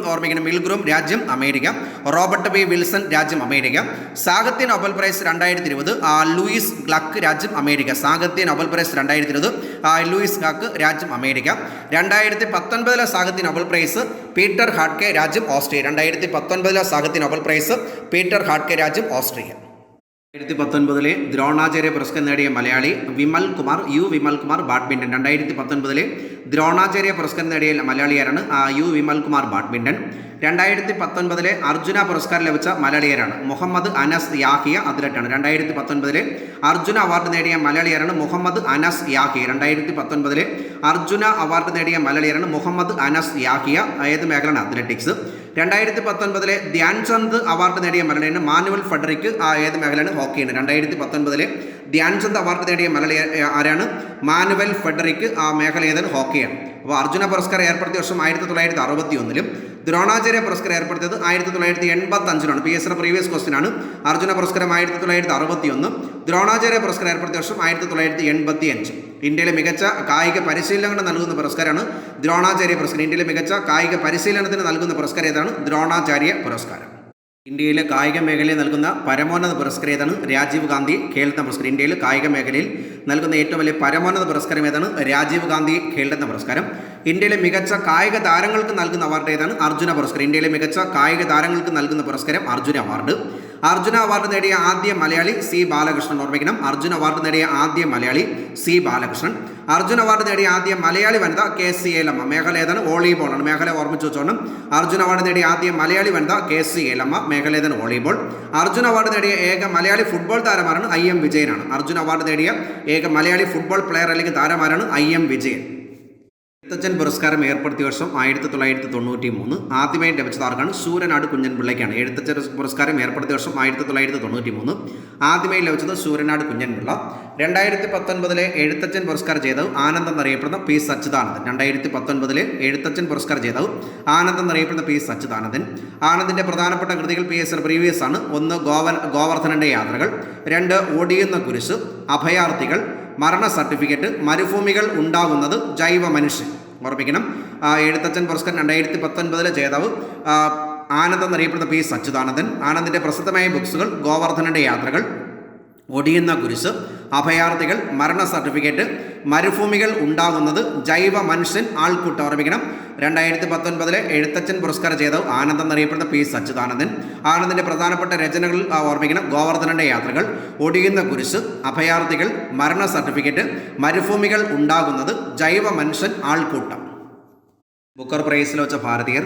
രാജ്യം അമേരിക്ക. റോബർട്ട് വി വിൽസൺ, രാജ്യം അമേരിക്ക. സാഹിത്യ നൊബൽ പ്രൈസ് 2020 ലൂയിസ് ഗ്ലക്ക്, രാജ്യം അമേരിക്ക. സാഹിത്യ നൊബൽ പ്രൈസ് 2020 ലൂയിസ് ഗ്ലക്ക്, രാജ്യം അമേരിക്ക. 2019 സാഹിത്യ നൊബൽ പ്രൈസ് പീറ്റർ ഹാഡ്കെ, രാജ്യം ഓസ്ട്രിയ. 2019 സാഹിത്യ നൊബൽ പ്രൈസ് പീറ്റർ ഹാഡ്കെ, രാജ്യം ഓസ്ട്രിയ. 2019 ദ്രോണാചാര്യ പുരസ്കാരം നേടിയ മലയാളി വിമൽ കുമാർ, ബാഡ്മിൻ്റൺ. 2019 ദ്രോണാചാര്യ പുരസ്കാരം നേടിയ മലയാളിയാരാണ്? വിമൽ കുമാർ, ബാഡ്മിൻ്റൺ. 2019 അർജുന പുരസ്കാരം ലഭിച്ച മലയാളിയാരാണ്? മുഹമ്മദ് അനസ് യാഹിയ, അത്ലറ്റാണ്. 2019 അർജുന അവാർഡ് നേടിയ മലയാളിയാരാണ്? മുഹമ്മദ് അനസ് യാഹിയ. 2019 അർജുന അവാർഡ് നേടിയ മലയാളിയാരാണ്? മുഹമ്മദ് അനസ് യാഹിയ. ഏത് മേഖലയാണ്? അത്ലറ്റിക്സ്. 2019 ധ്യാൻചന്ദ് അവാർഡ് നേടിയ മലയാളിയാണ് മാനുവൽ ഫെഡറിക്. ഏത് മേഖലയാണ്? ഹോക്കിയാണ്. 2019 ധ്യാൻചന്ദ് അവാർഡ് നേടിയ മലയാളി ആരാണ്? മാനുവൽ ഫെഡറിക്. മേഖല ഏതാണ്? ഹോക്കിയാണ്. അപ്പോൾ അർജുന പുരസ്കാരം ഏർപ്പെടുത്തിയ വർഷം 1961 ദ്രോണാചാര്യ പുരസ്കാരം ഏർപ്പെടുത്തിയത് 1985 PS പ്രീവിയസ് ക്വസ്റ്റ്യൻ ആണ്. അർജുന പുരസ്കാരം 1961, ദ്രോണാചാര്യ പുരസ്കാരം ഏർപ്പെടുത്തിയ വർഷം 1985. ഇന്ത്യയിലെ മികച്ച കായിക പരിശീലനങ്ങൾ നൽകുന്ന പുരസ്കാരമാണ് ദ്രോണാചാര്യ പുരസ്കാരം. ഇന്ത്യയിലെ മികച്ച കായിക പരിശീലനത്തിന് നൽകുന്ന പുരസ്കാരം ഏതാണ്? ദ്രോണാചാര്യ പുരസ്കാരം. ഇന്ത്യയിലെ കായിക മേഖലയിൽ നൽകുന്ന പരമോന്നത പുരസ്കാരം ഏതാണ്? രാജീവ് ഗാന്ധി ഖേൽരത്ന പുരസ്കാരം. ഇന്ത്യയിൽ കായിക മേഖലയിൽ നൽകുന്ന ഏറ്റവും വലിയ പരമോന്നത പുരസ്കാരം ഏതാണ്? രാജീവ് ഗാന്ധി ഖേൽരത്ന പുരസ്കാരം. ഇന്ത്യയിലെ മികച്ച കായിക താരങ്ങൾക്ക് നൽകുന്ന അവാർഡ് ഏതാണ്? അർജുന പുരസ്കാരം. ഇന്ത്യയിലെ മികച്ച കായിക താരങ്ങൾക്ക് നൽകുന്ന പുരസ്കാരം അർജുന അവാർഡ്. അർജുന അവാർഡ് നേടിയ ആദ്യ മലയാളി സി ബാലകൃഷ്ണൻ. ഓർമ്മിക്കണം, അർജുന അവാർഡ് നേടിയ ആദ്യ മലയാളി സി ബാലകൃഷ്ണൻ. അർജുന അവാർഡ് നേടിയ ആദ്യ മലയാളി വനിത KC ഏലമ്മ. മേഖല ഏതാണ്? വോളിബോളാണ്. മേഖല ഓർമ്മിച്ച് വെച്ചോണം. അർജുന അവാർഡ് നേടിയ ആദ്യ മലയാളി വനിത KC ഏലമ്മ. മേഖല ഏതാണ്? വോളിബോൾ. അർജുന അവാർഡ് നേടിയ ഏക മലയാളി ഫുട്ബോൾ താരമാരാണ്? IM വിജയനാണ്. അർജുന അവാർഡ് നേടിയ ഏക മലയാളി ഫുട്ബോൾ പ്ലെയർ അല്ലെങ്കിൽ താരമാരാണ്? IM വിജയൻ. എഴുത്തച്ഛൻ പുരസ്കാരം ഏർപ്പെടുത്തിയ വർഷം 1993. ആദ്യമായി ലഭിച്ചത് ആർക്കാണ്? ശൂരനാട് കുഞ്ഞൻപിള്ളയ്ക്കാണ്. എഴുത്തച്ഛൻ പുരസ്കാരം ഏർപ്പെടുത്തിയ വർഷം 1993. ആദ്യമായി ലഭിച്ചത് ശൂരനാട് കുഞ്ഞൻപിള്ള. 2019 എഴുത്തച്ഛൻ പുരസ്കാരം ജേതാവ് ആനന്ദ് എന്നറിയപ്പെടുന്ന P. സച്ചിദാനന്ദൻ. 2019 എഴുത്തച്ഛൻ പുരസ്കാരം ജേതാവ് ആനന്ദ് എന്നറിയപ്പെടുന്ന P. സച്ചിദാനന്ദൻ. ആനന്ദിൻ്റെ പ്രധാനപ്പെട്ട കൃതികൾ PS പ്രീവിയസ് ആണ്. 1 ഗോവർദ്ധനൻ്റെ യാത്രകൾ, 2 ഒടിയുന്ന കുരിശ്, അഭയാർത്ഥികൾ, മരണ സർട്ടിഫിക്കറ്റ്, മരുഭൂമികൾ ഉണ്ടാകുന്നത്, ജൈവ മനുഷ്യൻ. ഓർമ്മിക്കണം, എഴുത്തച്ഛൻ പുരസ്കാരം 2019 ജേതാവ് ആനന്ദ് എന്നറിയപ്പെടുന്ന P. സച്ചിദാനന്ദൻ. ആനന്ദിൻ്റെ പ്രസിദ്ധമായ ബുക്സുകൾ ഗോവർദ്ധനൻ്റെ യാത്രകൾ, ഒടിയുന്ന കുരിശ്, അഭയാർത്ഥികൾ, മരണ സർട്ടിഫിക്കറ്റ്, മരുഭൂമികൾ ഉണ്ടാകുന്നത്, ജൈവ മനുഷ്യൻ, ആൾക്കൂട്ടം. ഓർമ്മിക്കണം, 2019 എഴുത്തച്ഛൻ പുരസ്കാര ജേതാവ് ആനന്ദ് എന്നറിയപ്പെടുന്ന P. സച്ചിദാനന്ദൻ. ആനന്ദിൻ്റെ പ്രധാനപ്പെട്ട രചനകൾ ഓർമ്മിക്കണം: ഗോവർദ്ധനൻ്റെ യാത്രകൾ, ഒടിയുന്ന കുരിശ്, അഭയാർത്ഥികൾ, മരണ സർട്ടിഫിക്കറ്റ്, മരുഭൂമികൾ ഉണ്ടാകുന്നത്, ജൈവ മനുഷ്യൻ, ആൾക്കൂട്ടം. ബുക്കർ പ്രൈസിൽ വെച്ച ഭാരതീയർ: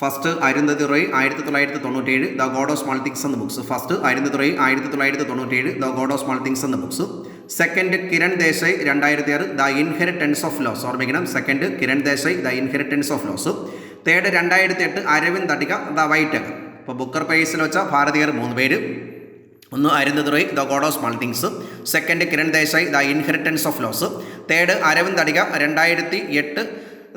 first Arundhati Roy 1997 the god of small things എന്ന books. First Arundhati Roy 1997 the god of small things എന്ന books. Second Kiran Desai 2006 the inheritance of loss. ഓർമ്മിക്കണം, second Kiran Desai the inheritance of loss. Third 2008 Aravind Adiga the white എഗർ. ഇപ്പോൾ ബുക്കർ പ്രൈസിൽ വെച്ച ഭാരതീയർ 3 പേര്: ഒന്ന് Arundhati Roy the god of small things, second Kiran Desai the inheritance of loss, third Aravind Adiga 2008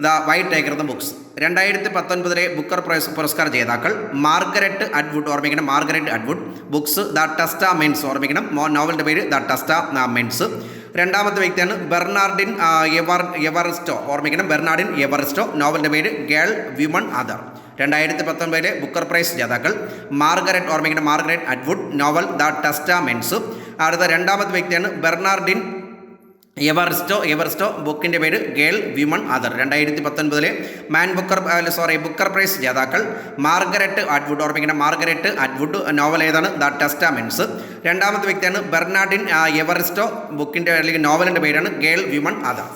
the white tiger എന്ന ബുക്സ്. 2019 ബുക്കർ പുരസ്കാര ജേതാക്കൾ: മാർഗരറ്റ് അറ്റ്വുഡ്. ഓർമ്മിക്കണം, Margaret Atwood. Books the testaments. ഓർമ്മിക്കണം, നോവലിൻ്റെ പേര് ദ ടെസ്റ്റാമെന്റ്സ്. രണ്ടാമത്തെ വ്യക്തിയാണ് ബെർണാർഡിൻ എവറിസ്റ്റോ. ഓർമ്മിക്കണം, ബെർണാർഡിൻ എവറിസ്റ്റോ. നോവലിൻ്റെ പേര് girl, woman, other. 2019 Booker prize ജേതാക്കൾ മാർഗരറ്റ് ഓർമ്മിക്കേണ്ട Margaret Atwood, novel the testaments. അടുത്ത രണ്ടാമത്തെ വ്യക്തിയാണ് ബെർണാർഡിൻ എവറിസ്റ്റോ, ബുക്കിൻ്റെ പേര് girl woman other. 2019 Booker prize ജേതാക്കൾ മാർഗരറ്റ് അറ്റ്വുഡ് ഓർമ്മിക്കേണ്ട മാർഗരറ്റ് അറ്റ്വുഡ്, നോവൽ ഏതാണ് ദ ടെസ്റ്റാമെന്റ്സ്. രണ്ടാമത്തെ വ്യക്തിയാണ് ബെർണാർഡിൻ എവറിസ്റ്റോ, ബുക്കിൻ്റെ അല്ലെങ്കിൽ നോവലിൻ്റെ പേരാണ് ഗേൾ വിമൺ അതർ.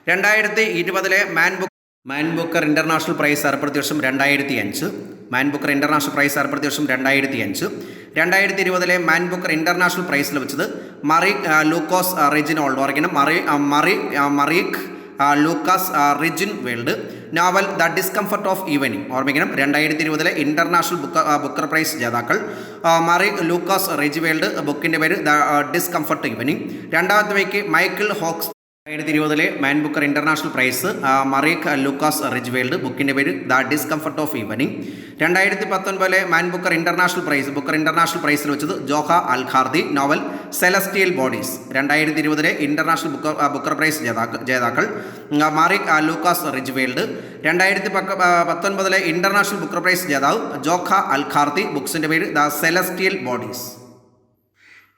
2020 മാൻ ബുക്കർ ഇൻ്റർനാഷണൽ പ്രൈസ് ഏർപ്പെടുത്തിയ വർഷം 2005. മാൻ ബുക്കർ ഇൻ്റർനാഷണൽ പ്രൈസ് ഏർപ്പെടുത്തിയ വർഷം 2005. 2020 മാൻ ബുക്കർ ഇൻ്റർനാഷണൽ പ്രൈസ് ലഭിച്ചത് മറിക് ലൂക്കോസ് റിജിനോൾഡ് ഓർക്കണം Marieke Lucas Rijneveld, novel the discomfort of evening ഓർമ്മിക്കണം. 2020 ഇൻ്റർനാഷണൽ ബുക്കർ പ്രൈസ് ജേതാക്കൾ മറിക് ലൂക്കാസ് റിജ് വേൾഡ്, ബുക്കിൻ്റെ പേര് ദ ഡിസ്കംഫർട്ട് ഈവനിങ്. രണ്ടാമത്തെ വ്യക്തി മൈക്കിൾ ഹോക്സ്. 2020 മാൻ Booker international prize Marieke Lucas Rijneveld, ബുക്കിൻ്റെ പേര് the discomfort of evening. 2019 man Booker international പ്രൈസിൽ വെച്ചത് Jokha al Harthi, novel celestial bodies. 2020 international Booker prize ജേതാക്കൾ Marieke Lucas Rijneveld. 2019 international Booker prize ജേതാവ് Jokha al Harthi, ബുക്സിൻ്റെ പേര് the celestial bodies.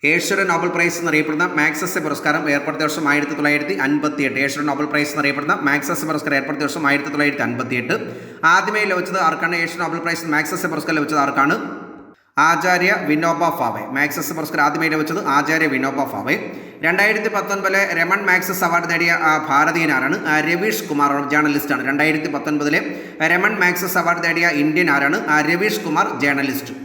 ഏഷ്യയുടെ Nobel prize എന്നറിയപ്പെടുന്ന Magsaysay പുരസ്കാരം ഏർപ്പെടുത്തിയ വർഷം 1958. ഏഷ്യയുടെ നോബൽ പ്രൈസ് എന്നറിയപ്പെടുന്ന മാക്സസെ പുരസ്കാരം ഏർപ്പെടുത്തിയ വർഷം 1958. ആദ്യമായി ലഭിച്ചത് ആർക്കാണ്? ഏഷ്യൻ നോബൽ പ്രൈസ് മാക്സസെ പുരസ്കാരം ലഭിച്ചത് ആർക്കാണ്? ആചാര്യ വിനോബ ഭാവെ. മാക്സസെ പുരസ്കാരം ആദ്യമായി ലഭിച്ചത് ആചാര്യ വിനോബ ഭാവെ. 2019 രമൺ മാക്സസ് അവാർഡ് നേടിയ ഭാരതീയനാരാണ്? രവീഷ് കുമാർ, ജേർണലിസ്റ്റാണ്. 2019 രമൺ മാക്സസ് അവാർഡ് നേടിയ ഇന്ത്യൻ ആരാണ്? രവീഷ് കുമാർ, ജേർണലിസ്റ്റ്.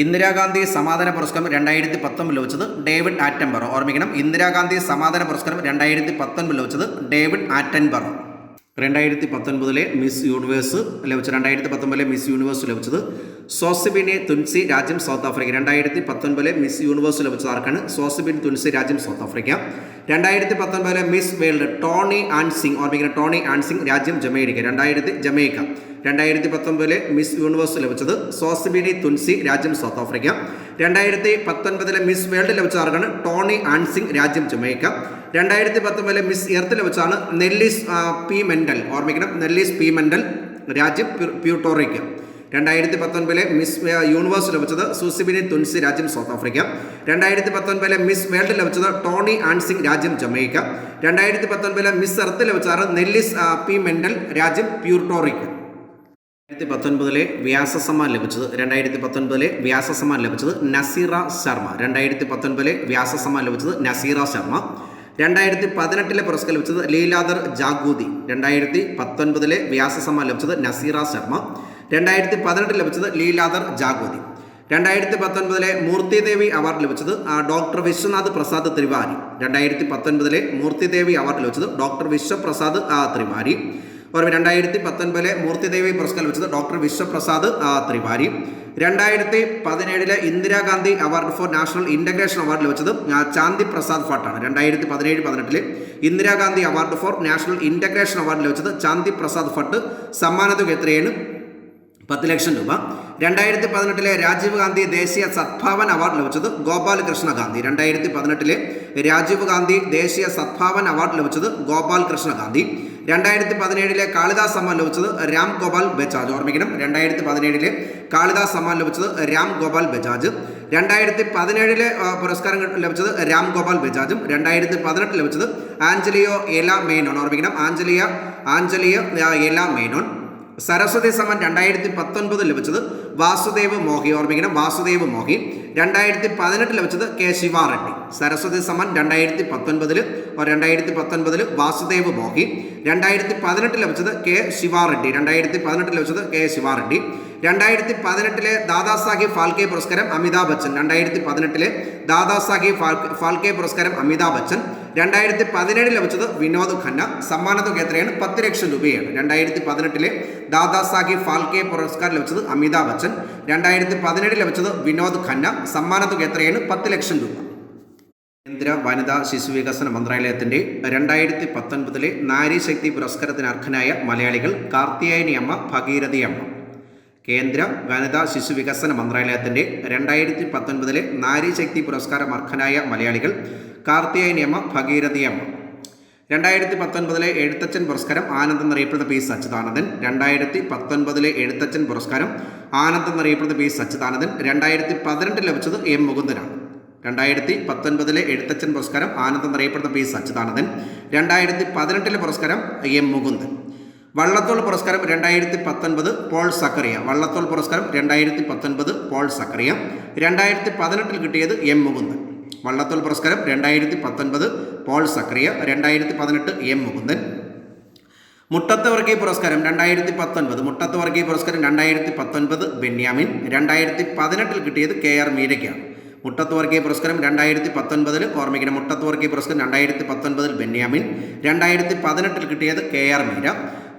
ഇന്ദിരാഗാന്ധി സമാധാന പുരസ്കാരം 2019 ലഭിച്ചത് ഡേവിഡ് ആറ്റൻബറോ ഓർമ്മിക്കണം. ഇന്ദിരാഗാന്ധി സമാധാന പുരസ്കാരം 2019 ലഭിച്ചത് ഡേവിഡ് ആറ്റൻബറോ. 2019 മിസ് യൂണിവേഴ്സ് ലഭിച്ചത് 2019 മിസ് യൂണിവേഴ്സ് ലഭിച്ചത് സോസിബിനെ തുൻസി, രാജ്യം സൗത്ത് ആഫ്രിക്ക. 2019 മിസ് യൂണിവേഴ്സ് ലഭിച്ചത് ആർക്കാണ്? സോസിബിൻ തുൻസി, രാജ്യം South Africa. 2019 Miss World Toni Ann Singh ഓർമ്മിക്കണം. ടോണി ആൻസിംഗ്, രാജ്യം ജമൈക്ക. 2019 മിസ് യൂണിവേഴ്സ് ലഭിച്ചത് സോസിബിനി തുൻസി, രാജ്യം സൗത്ത് ആഫ്രിക്ക. 2019 മിസ് വേൾഡ് ലഭിച്ച ആർക്കാണ്? ടോണി ആൻസിംഗ്, രാജ്യം ജമൈക്ക. 2019 മിസ് എർത്ത് ലഭിച്ചാണ് Nellys Pimentel. Nellys Pimentel Puerto. 2019 Miss Universe ലഭിച്ചത് Zozibini Tunzi, രാജ്യം സൗത്ത് ആഫ്രിക്ക. 2019 മിസ് വേൾഡ് ലഭിച്ചത് Toni Ann Singh, രാജ്യം ജമൈക്ക. 2019 മിസ് എർത്ത് ലഭിച്ചാണ് Nellys Pimentel Puerto. 2019 Vyas Samman ലഭിച്ചത് 2019 വ്യാസസമ്മാൻ ലഭിച്ചത് നസീറ ശർമ്മ. 2019 വ്യാസസമ്മാൻ ലഭിച്ചത് നസീറ ശർമ്മ. 2018 പുരസ്കാരം ലഭിച്ചത് ലീലാദർ ജാഗൂതി. 2019 വ്യാസസമ്മാൻ ലഭിച്ചത് നസീറ ശർമ്മ. 2018 ലഭിച്ചത് ലീലാദർ ജാഗൂതി. 2019 മൂർത്തിദേവി അവാർഡ് ലഭിച്ചത് ഡോക്ടർ വിശ്വനാഥ് പ്രസാദ് ത്രിവാരി. 2019 മൂർത്തിദേവി അവാർഡ് ലഭിച്ചത് ഡോക്ടർ വിശ്വപ്രസാദ് ത്രിവാരി. 2019 മൂർത്തിദേവി പുരസ്കാരം ലഭിച്ചത് doctor Vishwaprasad Tiwari. 2017 Indira Gandhi award for national integration award ലഭിച്ചത് ചാന്തി പ്രസാദ് ഭട്ടാണ്. 2017-18 Indira Gandhi award for national integration award ലഭിച്ചത് ചാന്തി പ്രസാദ് ഭട്ട്. സമ്മാനത്തുക എത്രയാണ്? 10 ലക്ഷം രൂപ. 2018 രാജീവ് ഗാന്ധി ദേശീയ സദ്ഭാവൻ അവാർഡ് ലഭിച്ചത് ഗോപാൽ കൃഷ്ണ ഗാന്ധി. 2018 രാജീവ് ഗാന്ധി ദേശീയ സദ്ഭാവൻ അവാർഡ് ലഭിച്ചത് ഗോപാൽ കൃഷ്ണ ഗാന്ധി. 2017 കാളിദാസ് സമ്മാൻ ലഭിച്ചത് രാം ഗോപാൽ ബജാജ് ഓർമ്മിക്കണം. 2017 കാളിദാസ് സമ്മാൻ ലഭിച്ചത് രാം ഗോപാൽ ബജാജ്. 2017 പുരസ്കാരം ലഭിച്ചത് രാം ഗോപാൽ ബജാജും. 2018 ലഭിച്ചത് ആഞ്ചലിയോ എല മേനോൻ ഓർമ്മിക്കണം. ആഞ്ചലിയോ എല മേനോൻ. സരസ്വതി സമ്മാൻ 2019 ലഭിച്ചത് വാസുദേവ് മോഹി ഓർമ്മിക്കണം. വാസുദേവ് മോഹി. 2018 ലഭിച്ചത് കെ ശിവാറെഡ്ഡി. സരസ്വതി സമ്മാൻ 2019 വാസുദേവ് മോഹി. 2018 ലഭിച്ചത് കെ ശിവാറെഡ്ഡി. 2018 ദാദാസാഹിബ് ഫാൽക്കെ പുരസ്കാരം അമിതാഭ് ബച്ചൻ. 2018 ദാദാസാഹിബ് ഫാൽക്കെ പുരസ്കാരം അമിതാഭ് ബച്ചൻ. 2017 ലഭിച്ചത് വിനോദ് ഖന്ന. സമ്മാനത്തുക എത്രയാണ്? 10 ലക്ഷം രൂപയാണ്. 2018 ദാദാസാഹിബ് ഫാൽക്കെ പുരസ്കാരം ലഭിച്ചത് അമിതാഭ് ബച്ചൻ. 2017 ലഭിച്ചത് വിനോദ് ഖന്ന. സമ്മാനത്തുക എത്രയാണ്? 10 ലക്ഷം രൂപ. കേന്ദ്ര വനിതാ ശിശുവികസന മന്ത്രാലയത്തിൻ്റെ 2019 നാരീശക്തി പുരസ്കാരത്തിന് അർഹനായ മലയാളികൾ കാർത്തിയായനി അമ്മ, ഭഗീരഥി അമ്മ. കേന്ദ്ര വനിതാ ശിശുവികസന മന്ത്രാലയത്തിൻ്റെ 2019 നാരീശക്തി പുരസ്കാരം അർഹനായ മലയാളികൾ കാർത്തിയായനി അമ്മ, ഭഗീരഥി അമ്മ. 2019 എഴുത്തച്ഛൻ പുരസ്കാരം ആനന്ദ് എന്നറിയപ്പെടുന്ന പി സച്ചിദാനന്ദൻ. 2019 എഴുത്തച്ഛൻ പുരസ്കാരം ആനന്ദ് എന്നറിയപ്പെടുന്ന പി സച്ചിദാനന്ദൻ. 2018 ലഭിച്ചത് എം മുകുന്ദനാണ്. 2019 എഴുത്തച്ഛൻ പുരസ്കാരം ആനന്ദ് എന്നറിയപ്പെടുന്ന പി സച്ചിദാനന്ദൻ. 2018 പുരസ്കാരം എം മുകുന്ദൻ. വള്ളത്തോൾ പുരസ്കാരം 2019 പോൾ സക്കറിയ. വള്ളത്തോൾ പുരസ്കാരം 2019 പോൾ സക്കറിയ. 2018 കിട്ടിയത് എം മുകുന്ദൻ. വള്ളത്തോൾ പുരസ്കാരം 2019 പോൾ സക്കറിയ. 2018 എം മുകുന്ദൻ. മുട്ടത്ത് വർഗീയ പുരസ്കാരം 2019 മുട്ടത്ത് വർഗീയ പുരസ്കാരം 2019 ബെന്യാമിൻ. 2018 കിട്ടിയത് കെ ആർ മീരയ്ക്കാണ്. മുട്ടത്ത് വർഗീയ പുരസ്കാരം 2019 ഓർമ്മിക്കണം. മുട്ടത്ത് വർഗീയ പുരസ്കാരം 2019 ബെന്യാമിൻ. 2018 കിട്ടിയത് കെ ആർ മീര.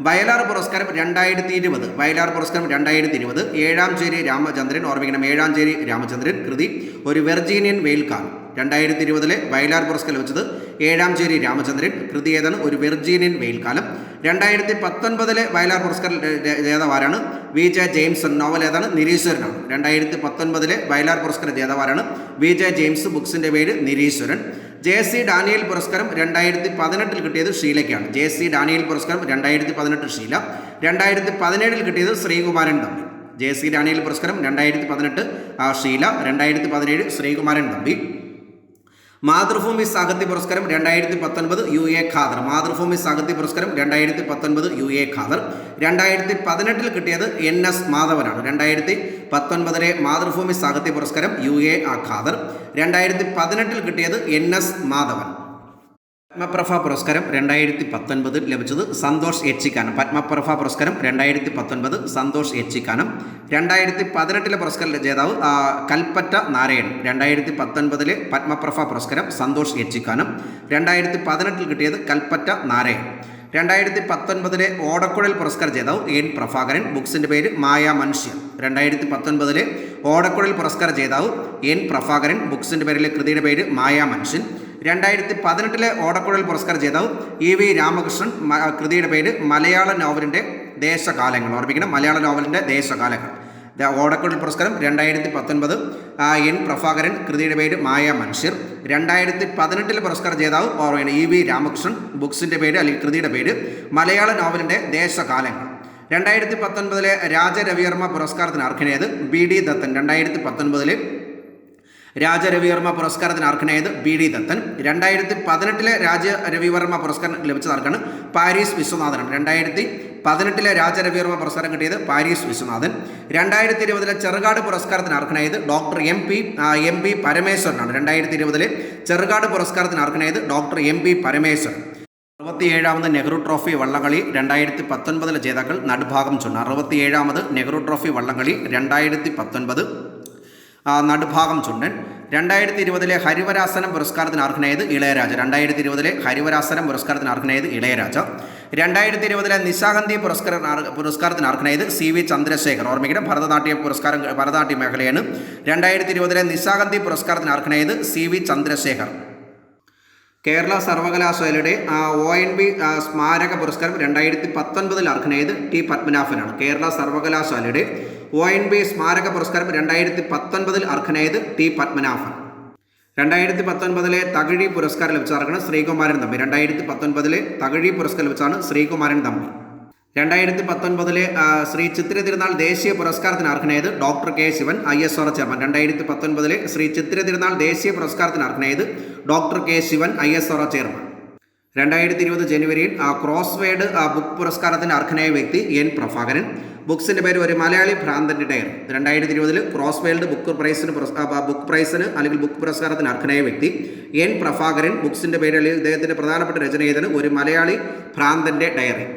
വയലാർ പുരസ്കാരം 2020. വയലാർ പുരസ്കാരം 2020 ഏഴാംചേരി രാമചന്ദ്രൻ. ഓർമ്മിക്കണം, ഏഴാംചേരി രാമചന്ദ്രൻ. കൃതി ഒരു വെർജീനിയൻ വെയിൽക്കാലം. 2020 വയലാർ പുരസ്കാരം ലഭിച്ചത് ഏഴാംചേരി രാമചന്ദ്രൻ. കൃതി ഏതാണ്? ഒരു വെർജീനിയൻ വെയിൽക്കാലം. 2019 വയലാർ പുരസ്കാരം ജേതാവാരാണ്? V J James. നോവൽ ഏതാണ്? നിരീശ്വരനാണ്. 2019 വയലാർ പുരസ്കാര ജേതാവാരാണ്? V J James. ബുക്സിൻ്റെ പേര് നിരീശ്വരൻ. ജെ സി ഡാനിയൽ പുരസ്കാരം 2018 കിട്ടിയത് ഷീലയ്ക്കാണ്. ജെ സി ഡാനിയൽ പുരസ്കാരം 2018 ഷീല. 2017 കിട്ടിയത് Sreekumaran Thampi. J C Daniel പുരസ്കാരം 2018 ഷീല. 2017 ശ്രീകുമാരൻ തമ്പി. മാതൃഭൂമി സാഹിത്യ പുരസ്കാരം 2019 യു എ ഖാദർ. മാതൃഭൂമി സാഹിത്യ പുരസ്കാരം 2019 യു എ ഖാദർ. 2018 കിട്ടിയത് എൻ എസ് മാധവനാണ്. 2019 മാതൃഭൂമി സാഹിത്യ പുരസ്കാരം യു എ ഖാദർ. 2018 കിട്ടിയത് എൻ എസ് മാധവൻ. പത്മപ്രഭ പുരസ്കാരം 2019 ലഭിച്ചത് സന്തോഷ് എച്ചിക്കാനം. പത്മപ്രഭ പുരസ്കാരം 2019 സന്തോഷ് എച്ചിക്കാനം. 2018 പുരസ്കാര ജേതാവ് കൽപ്പറ്റ നാരായണൻ. 2019 പത്മപ്രഭ പുരസ്കാരം സന്തോഷ് എച്ചിക്കാനം. 2018 കിട്ടിയത് കൽപ്പറ്റ നാരായണൻ. 2019 ഓടക്കുഴൽ പുരസ്കാര ജേതാവ് എൻ പ്രഭാകരൻ. ബുക്സിൻ്റെ പേര് മായ മനുഷ്യൻ. 2019 ഓടക്കുഴൽ പുരസ്കാര ജേതാവ് എൻ പ്രഭാകരൻ. ബുക്സിൻ്റെ പേരിലെ കൃതിയുടെ പേര് മായ മനുഷ്യൻ. 2018 ഓടക്കുഴൽ പുരസ്കാര ജേതാവ് ഇ വി രാമകൃഷ്ണൻ. കൃതിയുടെ പേര് മലയാള നോവലിൻ്റെ ദേശകാലങ്ങൾ. ഓർമ്മിക്കണം, മലയാള നോവലിൻ്റെ ദേശകാലങ്ങൾ. ഓടക്കുഴൽ പുരസ്കാരം 2019 എൻ പ്രഭാകരൻ. കൃതിയുടെ പേര് മായ മനുഷ്യർ. 2018 പുരസ്കാര ജേതാവ് ഓർമ്മയാണ് ഇ വി രാമകൃഷ്ണൻ. ബുക്സിൻ്റെ പേര് അല്ലെങ്കിൽ കൃതിയുടെ പേര് മലയാള നോവലിൻ്റെ ദേശകാലങ്ങൾ. 2019 രാജരവിവർമ്മ പുരസ്കാരത്തിന് അർഹനായത് ബി ഡി ദത്തൻ. 2019 രാജരവിവർമ്മ പുരസ്കാരത്തിന് അർഹനായത് ബി ഡി ദത്തൻ. 2018 രാജരവിവർമ്മ പുരസ്കാരം ലഭിച്ചതാർക്കാണ്? പാരീസ് വിശ്വനാഥനാണ്. 2018 രാജരവിവർമ്മ പുരസ്കാരം കിട്ടിയത് പാരീസ് വിശ്വനാഥൻ. 2020 ചെറുകാട് പുരസ്കാരത്തിന് അർഹനായത് ഡോക്ടർ എം പി പരമേശ്വരനാണ്. 2020 ചെറുകാട് പുരസ്കാരത്തിന് അർഹനായത് ഡോക്ടർ എം പി പരമേശ്വരൻ. 67ാമത് നെഹ്റു ട്രോഫി വള്ളംകളി 2019 ജേതാക്കൾ നടുഭാഗം ചുണ്ട. 67ാമത് നെഹ്റു ട്രോഫി വള്ളംകളി 2019 നടുഭാഗം ചുണ്ടൻ. 2020 ഹരിവരാസനം പുരസ്കാരത്തിന് അർഹനായത് ഇളയരാജ. 2020 ഹരിവരാസനം പുരസ്കാരത്തിന് അർഹനായത് ഇളയരാജ. 2020 നിശാഗന്ധി പുരസ്കാരത്തിന് അർഹനായത് സി വി ചന്ദ്രശേഖർ. ഓർമ്മിക്കണം, ഭരതനാട്യ മേഖലയാണ്. 2020 നിശാഗന്ധി പുരസ്കാരത്തിന് അർഹനായത് സി വി ചന്ദ്രശേഖർ. കേരള സർവകലാശാലയുടെ ONV സ്മാരക പുരസ്കാരം 2019 അർഹനായത് ടി പത്മനാഭനാണ്. കേരള സർവകലാശാലയുടെ ONV സ്മാരക പുരസ്കാരം 2019 അർഹനായത് ടി പത്മനാഭൻ. 2019 തകഴി പുരസ്കാരം ലഭിച്ചതാണ് ശ്രീകുമാരൻ തമ്പി. 2019 തകഴി പുരസ്കാരം ലഭിച്ചാണ് ശ്രീകുമാരൻ തമ്പി. 2019 ശ്രീ ചിത്തിര തിരുനാൾ ദേശീയ പുരസ്കാരത്തിന് അർഹനായത് doctor K Sivan, ISRO chairman. 2019 Sree Chithira Thirunal ദേശീയ പുരസ്കാരത്തിന് അർഹനായത് doctor K Sivan, ISRO chairman. 2020 ജനുവരിയിൽ ക്രോസ്വേഡ് ബുക്ക് പുരസ്കാരത്തിന് അർഹനായ വ്യക്തി എൻ പ്രഭാകരൻ. ബുക്സിൻ്റെ പേര് ഒരു മലയാളി ഭ്രാന്തൻ്റെ ഡയറി. 2020 ക്രോസ്വേഡ് ബുക്ക് പ്രൈസിന് അല്ലെങ്കിൽ ബുക്ക് പുരസ്കാരത്തിന് അർഹനായ വ്യക്തി എൻ പ്രഭാകരൻ. ബുക്സിൻ്റെ പേര് അല്ലെങ്കിൽ ഇദ്ദേഹത്തിൻ്റെ പ്രധാനപ്പെട്ട രചന ഏതാണ്? ഒരു മലയാളി ഭ്രാന്തൻ്റെ ഡയറി.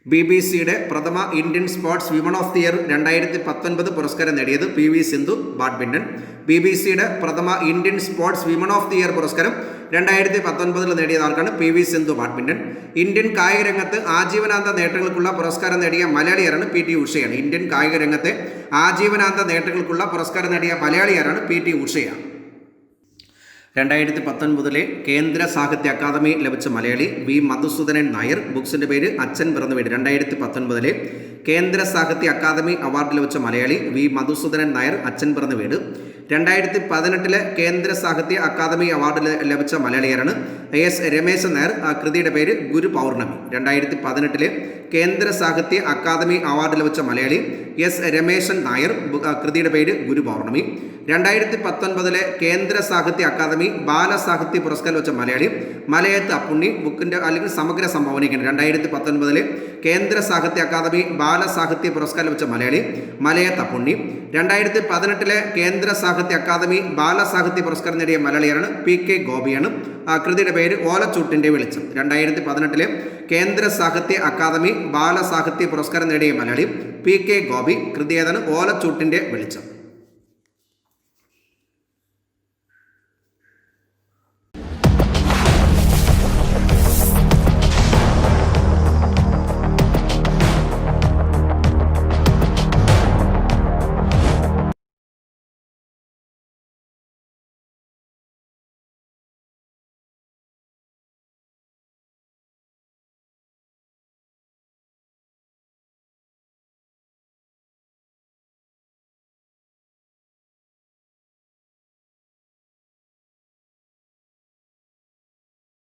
BBC-യുടെ പ്രഥമ Indian sports women of the year 2019 പുരസ്കാരം നേടിയത് PV സിന്ധു, ബാഡ്മിൻ്റൺ. BBC-യുടെ പ്രഥമ Indian sports women of the year പുരസ്കാരം 2019 നേടിയത് ആർക്കാണ്? PV Sindhu, badminton. ഇന്ത്യൻ കായിക രംഗത്ത് ആജീവനാന്ത നേട്ടങ്ങൾക്കുള്ള പുരസ്കാരം നേടിയ മലയാളിയാരാണ്? PT ഉഷയാണ്. ഇന്ത്യൻ കായിക രംഗത്തെ ആജീവനാന്ത നേട്ടങ്ങൾക്കുള്ള പുരസ്കാരം നേടിയ മലയാളിയാരാണ്? PT ഉഷയാണ്. 2019 കേന്ദ്ര സാഹിത്യ അക്കാദമി ലഭിച്ച മലയാളി വി മധുസൂദനൻ നായർ. ബുക്സിൻ്റെ പേര് അച്ഛൻ പിറന്ന വീട്. 2019 കേന്ദ്ര സാഹിത്യ അക്കാദമി അവാർഡ് ലഭിച്ച മലയാളി വി മധുസൂദനൻ നായർ, അച്ഛൻ പിറന്ന വീട്. 2018 കേന്ദ്ര സാഹിത്യ അക്കാദമി അവാർഡ് ലഭിച്ച മലയാളിയാരാണ്? എസ് രമേശൻ നായർ. കൃതിയുടെ പേര് ഗുരു പൗർണമി. 2018 കേന്ദ്ര സാഹിത്യ അക്കാദമി അവാർഡ് ലഭിച്ച മലയാളി എസ് രമേശൻ നായർ. കൃതിയുടെ പേര് ഗുരു പൗർണമി. 2019 കേന്ദ്ര സാഹിത്യ അക്കാദമി ബാലസാഹിത്യ പുരസ്കാരം ലഭിച്ച മലയാളി മലയത്ത് അപ്പുണ്ണി. ബുക്കിൻ്റെ അല്ലെങ്കിൽ സമഗ്ര സംഭാവനയ്ക്കാണ് 2019 കേന്ദ്ര സാഹിത്യ അക്കാദമി ബാലസാഹിത്യ പുരസ്കാരം ലഭിച്ച മലയാളി മലയത്ത് അപ്പുണ്ണി. 2018 കേന്ദ്ര സാഹിത്യ അക്കാദമി ബാലസാഹിത്യ പുരസ്കാരം നേടിയ മലയാളിയാണ് PK ഗോപിയാണ്. കൃതിയുടെ പേര് ഓലച്ചൂട്ടിൻ്റെ വെളിച്ചം. 2018 കേന്ദ്ര സാഹിത്യ അക്കാദമി ബാലസാഹിത്യ പുരസ്കാരം നേടിയ മലയാളി PK ഗോപി. കൃതി ഏതാണ്? ഓലച്ചൂട്ടിൻ്റെ വെളിച്ചം.